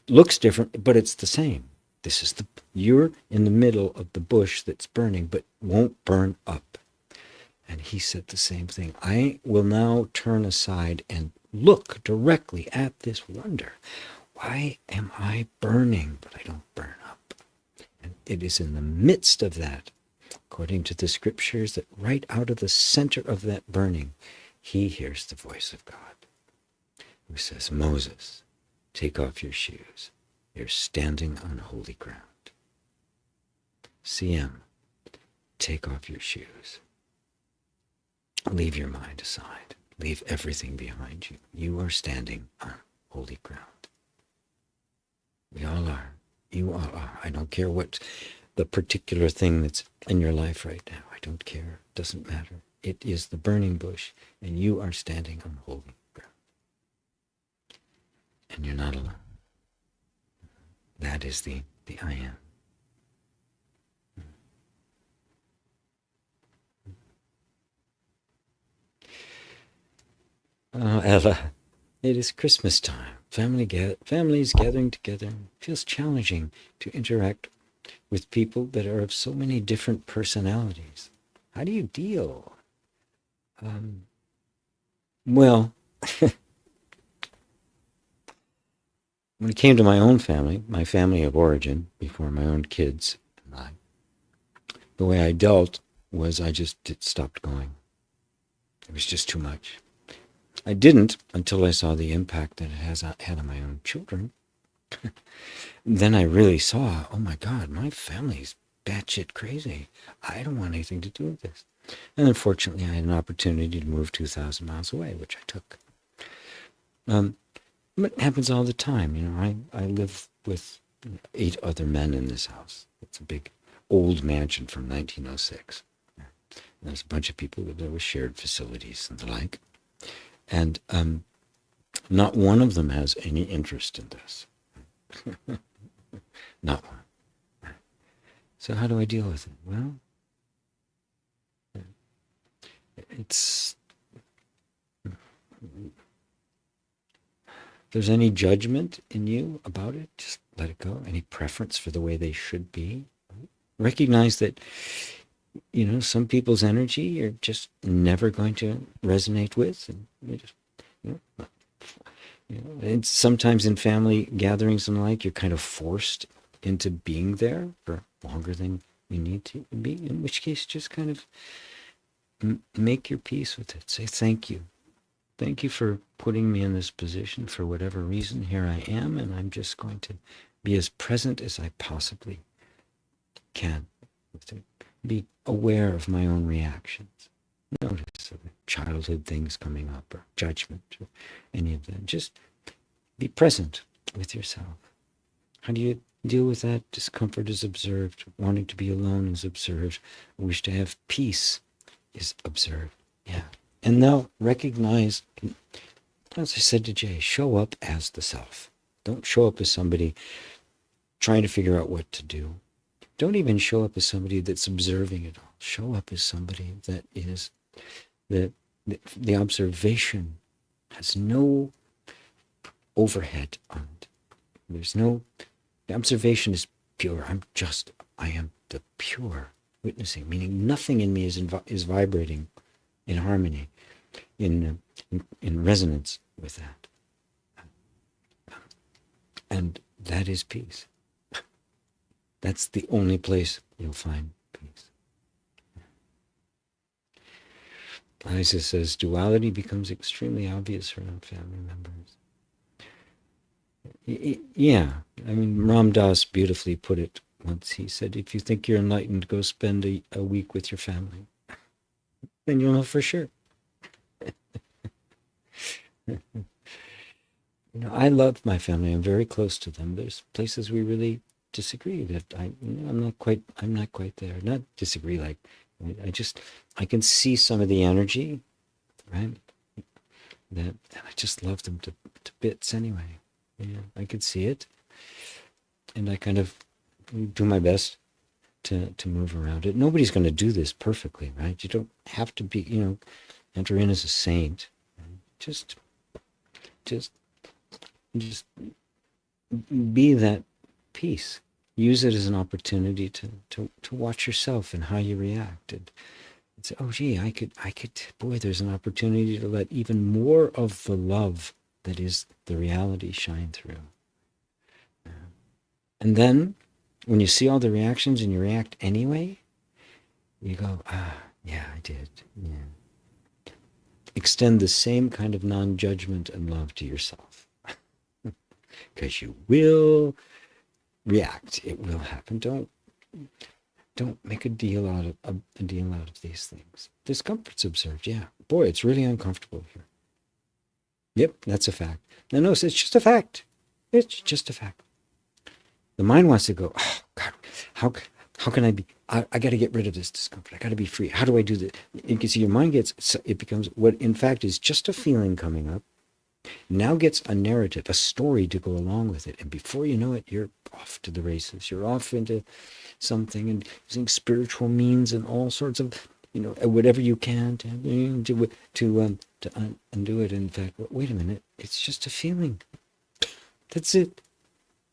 [SPEAKER 1] looks different, but it's the same. This is you're in the middle of the bush that's burning, but won't burn up. And he said the same thing. I will now turn aside and look directly at this wonder. Why am I burning, but I don't burn up? And it is in the midst of that, according to the scriptures, that right out of the center of that burning, he hears the voice of God, who says, Moses, take off your shoes. You're standing on holy ground. CM, take off your shoes. Leave your mind aside. Leave everything behind you. You are standing on holy ground. We all are. You all are. I don't care what the particular thing that's in your life right now. I don't care. It doesn't matter. It is the burning bush, and you are standing on holy ground. And you're not alone. That is the I am. Ella, it is Christmas time. Families gathering together. It feels challenging to interact with people that are of so many different personalities. How do you deal? Well, when it came to my own family, my family of origin, before my own kids and I, the way I dealt was I just stopped going. It was just too much. I didn't until I saw the impact that it has had on my own children. Then I really saw, oh my God, my family's batshit crazy. I don't want anything to do with this. And unfortunately, I had an opportunity to move 2,000 miles away, which I took. But it happens all the time. You know, I live with 8 other men in this house. It's a big old mansion from 1906. And there's a bunch of people that live with shared facilities and the like. And not one of them has any interest in this. Not one. So how do I deal with it? Well, it's there's any judgment in you about it, just let it go. Any preference for the way they should be, recognize that, some people's energy you're just never going to resonate with, and you just, and sometimes in family gatherings and you're kind of forced into being there for longer than you need to be, in which case just kind of make your peace with it. Say thank you. Thank you for putting me in this position for whatever reason. Here I am, and I'm just going to be as present as I possibly can. To be aware of my own reactions. Notice the childhood things coming up, or judgment, or any of that. Just be present with yourself. How do you deal with that? Discomfort is observed. Wanting to be alone is observed. Wish to have peace is observed. Yeah. And now recognize, as I said to Jay, show up as the self. Don't show up as somebody trying to figure out what to do. Don't even show up as somebody that's observing it all. Show up as somebody that is, the observation has no overhead on it. The observation is pure. I am the pure witnessing, meaning nothing in me is vibrating in harmony, in resonance with that. And that is peace. That's the only place you'll find peace. Isa says, duality becomes extremely obvious around family members. Yeah, I mean, Ram Dass beautifully put it once. He said, if you think you're enlightened, go spend a week with your family. Then you'll know for sure. I love my family. I'm very close to them. There's places we really disagree that I'm not quite there. Not disagree, like I can see some of the energy, right? That I just love them to bits anyway. Yeah, I could see it, and I kind of do my best to move around it. Nobody's going to do this perfectly, right? You don't have to be, enter in as a saint. Just be that peace. Use it as an opportunity to watch yourself and how you react. And say, oh, gee, I could, boy, there's an opportunity to let even more of the love that is the reality shine through. And then, when you see all the reactions and you react anyway, you go, yeah, I did. Yeah. Extend the same kind of non-judgment and love to yourself. Because you will react. It will happen. Don't make a deal out of these things. Discomfort's observed. Yeah. Boy, it's really uncomfortable here. Yep, that's a fact. No, it's just a fact. It's just a fact. The mind wants to go, oh, God, how can I be? I got to get rid of this discomfort. I got to be free. How do I do this? You can see your mind it becomes what in fact is just a feeling coming up. Now gets a narrative, a story to go along with it. And before you know it, you're off to the races. You're off into something and using spiritual means and all sorts of, whatever you can to undo it. In fact, wait a minute, it's just a feeling. That's it.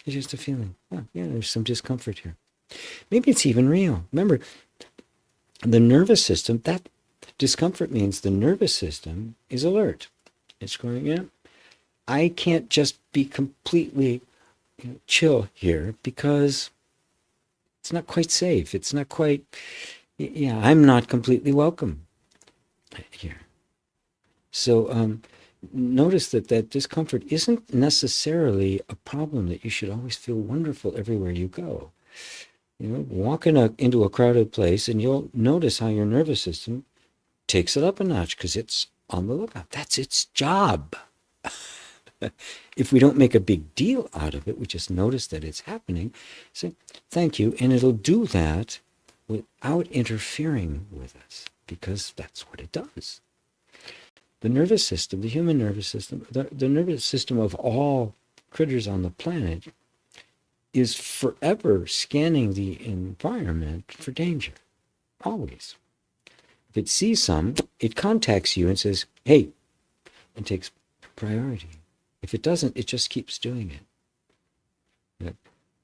[SPEAKER 1] It's just a feeling. Oh, yeah, there's some discomfort here. Maybe it's even real. Remember, the nervous system, that discomfort means the nervous system is alert. It's going, yeah, I can't just be completely chill here because it's not quite safe. It's not quite, I'm not completely welcome here. So notice that discomfort isn't necessarily a problem that you should always feel wonderful everywhere you go. Walk into a crowded place and you'll notice how your nervous system takes it up a notch because it's on the lookout. That's its job. If we don't make a big deal out of it, we just notice that it's happening, say, thank you, and it'll do that without interfering with us, because that's what it does. The nervous system, the human nervous system, the nervous system of all critters on the planet is forever scanning the environment for danger, always. If it sees some, it contacts you and says, hey, and takes priority. If it doesn't, it just keeps doing it.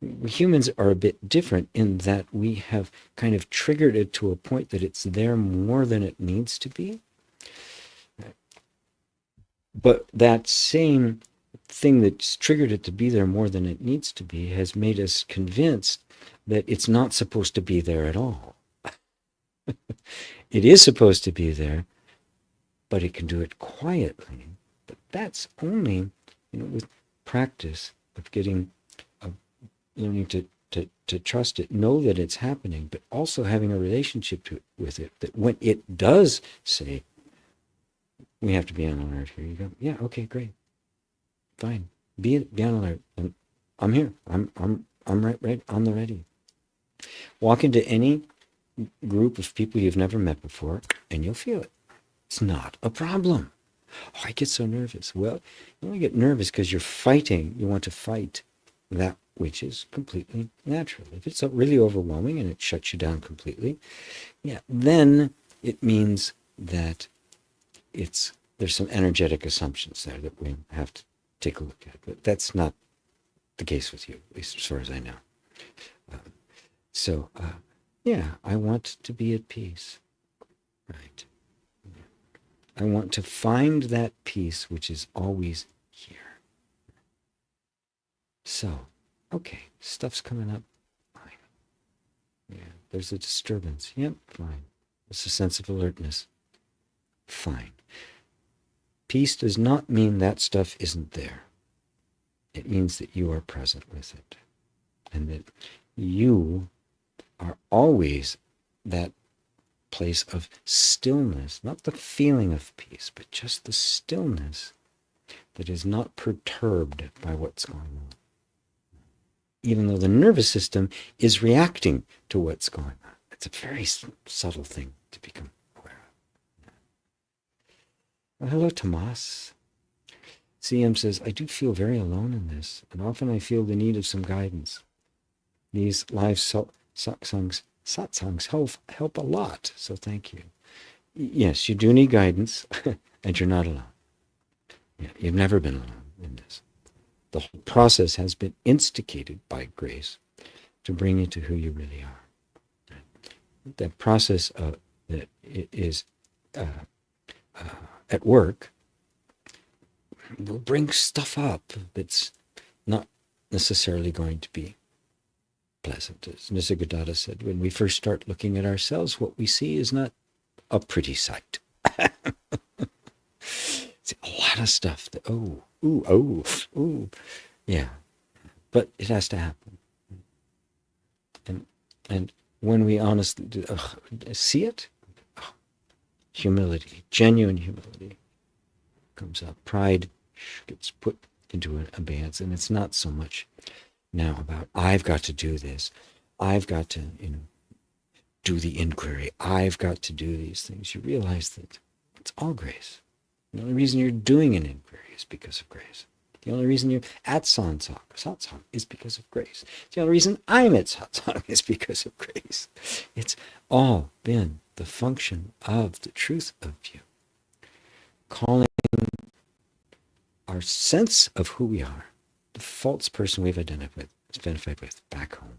[SPEAKER 1] We humans are a bit different in that we have kind of triggered it to a point that it's there more than it needs to be. But that same thing that's triggered it to be there more than it needs to be has made us convinced that it's not supposed to be there at all. It is supposed to be there, but it can do it quietly. But that's only, with practice of getting, learning to trust it, know that it's happening, but also having a relationship with it, that when it does say, we have to be on alert here, you go, yeah, okay, great, fine, be on alert. I'm here. I'm right on the ready. Walk into any group of people you've never met before, and you'll feel it. It's not a problem. Oh, I get so nervous. Well, you only get nervous because you're fighting. You want to fight that which is completely natural. If it's really overwhelming and it shuts you down completely, yeah, then it means that there's some energetic assumptions there that we have to take a look at. But that's not the case with you, at least as far as I know. Yeah, I want to be at peace, right? I want to find that peace which is always here. So, okay, stuff's coming up, fine. Yeah, there's a disturbance, yep, fine. There's a sense of alertness, fine. Peace does not mean that stuff isn't there. It means that you are present with it, and that you are always that place of stillness, not the feeling of peace, but just the stillness that is not perturbed by what's going on. Even though the nervous system is reacting to what's going on. It's a very subtle thing to become aware of. Well, hello, Tomas. CM says, I do feel very alone in this, and often I feel the need of some guidance. These live satsangs help a lot, so thank you. Yes, you do need guidance, and you're not alone. Yeah, you've never been alone in this. The whole process has been instigated by grace to bring you to who you really are. That process that is at work will bring stuff up that's not necessarily going to be pleasant. As Nisargadatta said, when we first start looking at ourselves, what we see is not a pretty sight. It's a lot of stuff that, yeah. But it has to happen. And when we honestly see it, humility, genuine humility comes up. Pride gets put into an abeyance, and it's not so much now about, I've got to do this. I've got to, do the inquiry. I've got to do these things. You realize that it's all grace. The only reason you're doing an inquiry is because of grace. The only reason you're at satsang is because of grace. The only reason I'm at satsang is because of grace. It's all been the function of the truth of you, calling our sense of who we are, the false person we've identified with, back home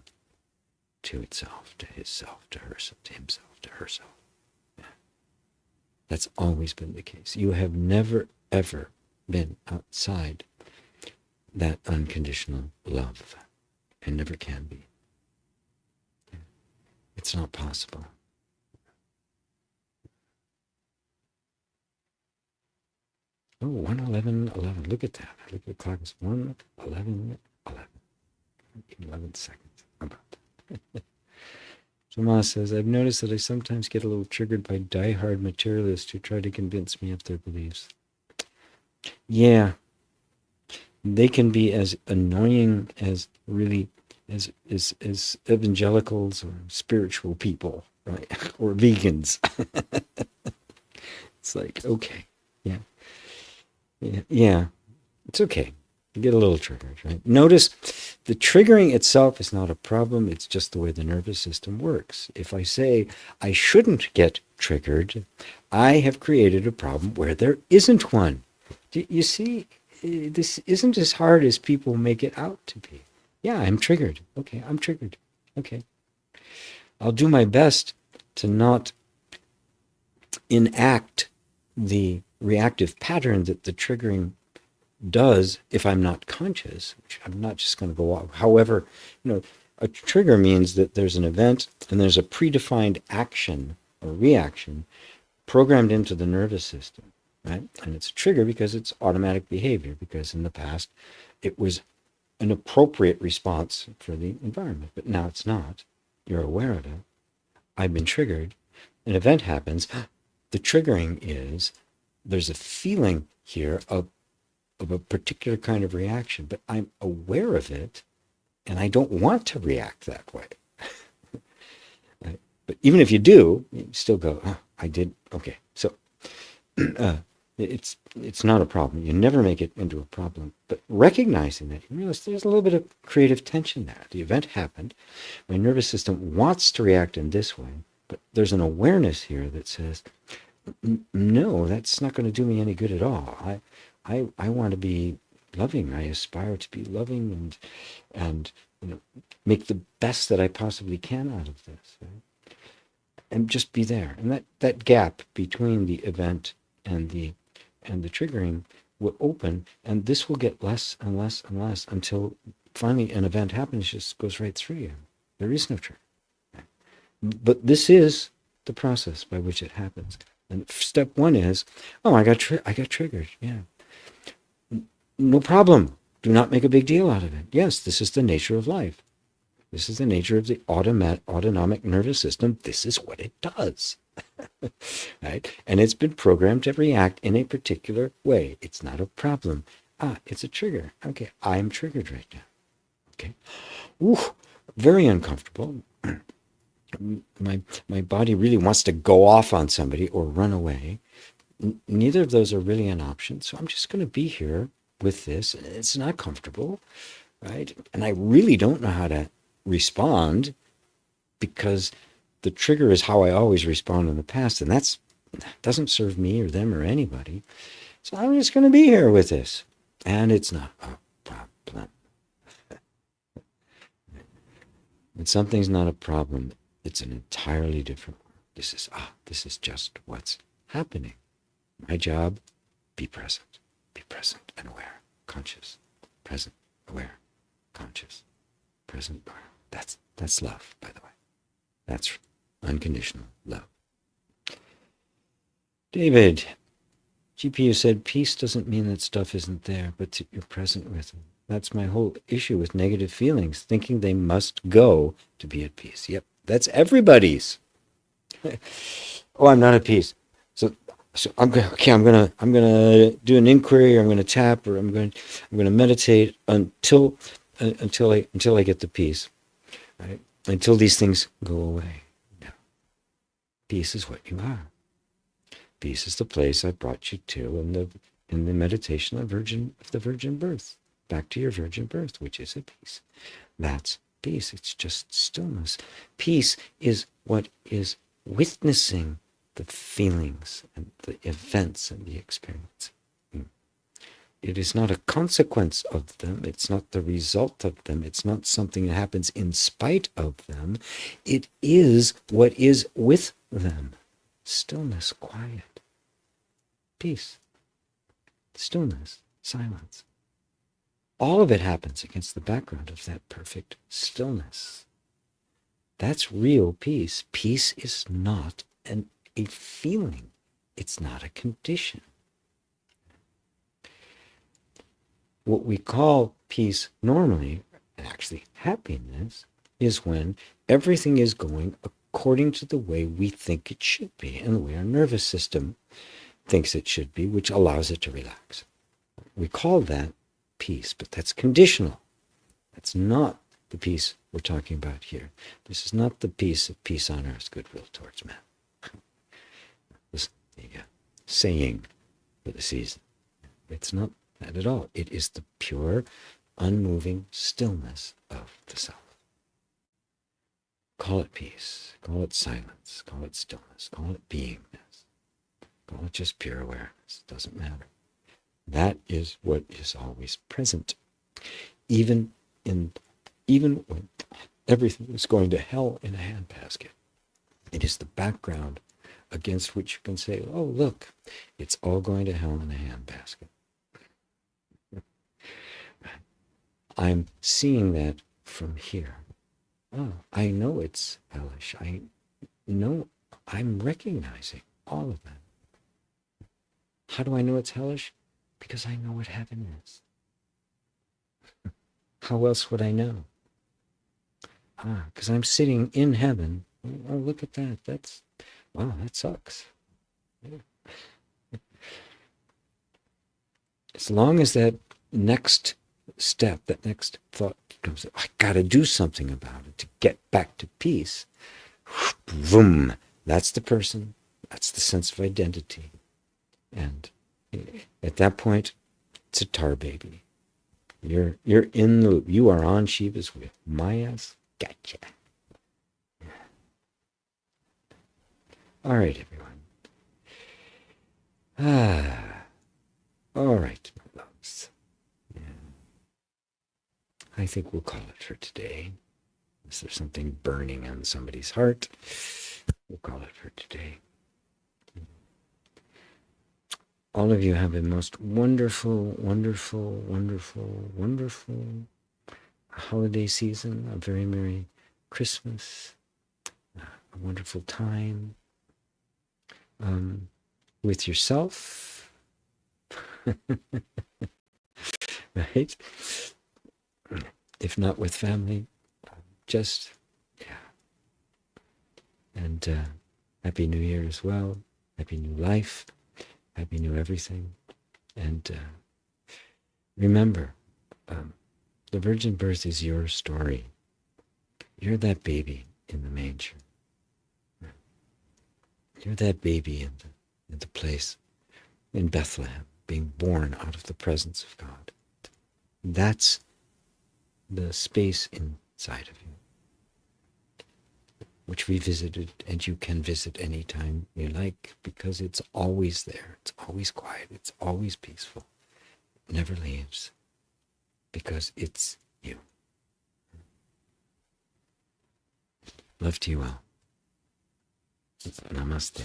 [SPEAKER 1] to itself, to hisself, to herself, to himself, to herself. Yeah. That's always been the case. You have never, ever been outside that unconditional love, and never can be. Yeah. It's not possible. Oh, 1:11:11. Look at that. Look at the clock. It's 1:11:11. 11 seconds. How about that? Tomas says, I've noticed that I sometimes get a little triggered by diehard materialists who try to convince me of their beliefs. Yeah. They can be as annoying as evangelicals or spiritual people, right? Or vegans. It's like, okay. Yeah, it's okay. You get a little triggered, right? Notice the triggering itself is not a problem. It's just the way the nervous system works. If I say I shouldn't get triggered, I have created a problem where there isn't one. Do you see? this isn't as hard as people make it out to be. Yeah, I'm triggered. Okay, I'm triggered. Okay. I'll do my best to not enact the reactive pattern that the triggering does if I'm not conscious. I'm not just going to go off. However, a trigger means that there's an event and there's a predefined action or reaction programmed into the nervous system, right? And it's a trigger because it's automatic behavior, because in the past it was an appropriate response for the environment, but now it's not. You're aware of it. I've been triggered. An event happens. The triggering is there's a feeling here of a particular kind of reaction, but I'm aware of it and I don't want to react that way. Right? But even if you do, you still go, oh, I did. Okay. So it's not a problem. You never make it into a problem. But recognizing that, you realize there's a little bit of creative tension there. The event happened. My nervous system wants to react in this way, but there's an awareness here that says, no, that's not going to do me any good at all. I want to be loving. I aspire to be loving and make the best that I possibly can out of this. Right? And just be there. And that gap between the event and the triggering will open, and this will get less and less and less until finally an event happens, just goes right through you. There is no trigger. But this is the process by which it happens. And step one is, oh, I got triggered. Yeah. No problem. Do not make a big deal out of it. Yes, this is the nature of life. This is the nature of the autonomic nervous system. This is what it does. Right? And it's been programmed to react in a particular way. It's not a problem. It's a trigger. Okay, I'm triggered right now. Okay. Ooh, very uncomfortable. My body really wants to go off on somebody or run away. Neither of those are really an option. So I'm just going to be here with this. It's not comfortable, right? And I really don't know how to respond because the trigger is how I always respond in the past, and that doesn't serve me or them or anybody. So I'm just going to be here with this, and it's not a problem. When something's not a problem, it's an entirely different world. This is just what's happening. My job, be present and aware, conscious, present, aware, conscious, present, aware. That's love, by the way. That's unconditional love. David, GPU said peace doesn't mean that stuff isn't there, but that you're present with it. That's my whole issue with negative feelings, thinking they must go to be at peace. Yep, that's everybody's. Oh, I'm not at peace. So I'm gonna do an inquiry, or I'm gonna tap, or I'm gonna meditate until I get the peace, right? Until these things go away. No. Peace is what you are. Peace is the place I brought you to in the meditation of the virgin birth. Back to your virgin birth, which is a peace. That's peace. It's just stillness. Peace is what is witnessing the feelings and the events and the experience. It is not a consequence of them. It's not the result of them. It's not something that happens in spite of them. It is what is with them. Stillness, quiet, peace, stillness, silence. All of it happens against the background of that perfect stillness. That's real peace. Peace is not a feeling. It's not a condition. What we call peace normally, and actually happiness, is when everything is going according to the way we think it should be and the way our nervous system thinks it should be, which allows it to relax. We call that peace, but that's conditional. That's not the peace we're talking about here. This is not the peace of peace on earth, goodwill towards men. This the saying for the season. It's not that at all. It is the pure, unmoving stillness of the self. Call it peace, call it silence, call it stillness, call it beingness, call it just pure awareness. It doesn't matter. That is what is always present. Even when everything is going to hell in a handbasket, it is the background against which you can say, oh, look, it's all going to hell in a handbasket. I'm seeing that from here. Oh, I know it's hellish. I know, I'm recognizing all of that. How do I know it's hellish? Because I know what heaven is. How else would I know? Because I'm sitting in heaven. Oh, look at that. Wow, that sucks. As long as that next step, that next thought comes, I got to do something about it to get back to peace. Boom. That's the person. That's the sense of identity. And at that point, it's a tar baby. You're in the loop. You are on Shiva's wheel. Maya's gotcha. All right, everyone. All right, my loves. Yeah. I think we'll call it for today. Is there something burning on somebody's heart? We'll call it for today. All of you have a most wonderful, wonderful, wonderful, wonderful holiday season, a very Merry Christmas, a wonderful time with yourself, right? If not with family, just, yeah. And Happy New Year as well. Happy New Life. Happy New Everything. And remember, the virgin birth is your story. You're that baby in the manger. You're that baby in the place in Bethlehem, being born out of the presence of God. That's the space inside of you, which we visited, and you can visit anytime you like, because it's always there. It's always quiet. It's always peaceful. It never leaves, because it's you. Love to you all. Namaste.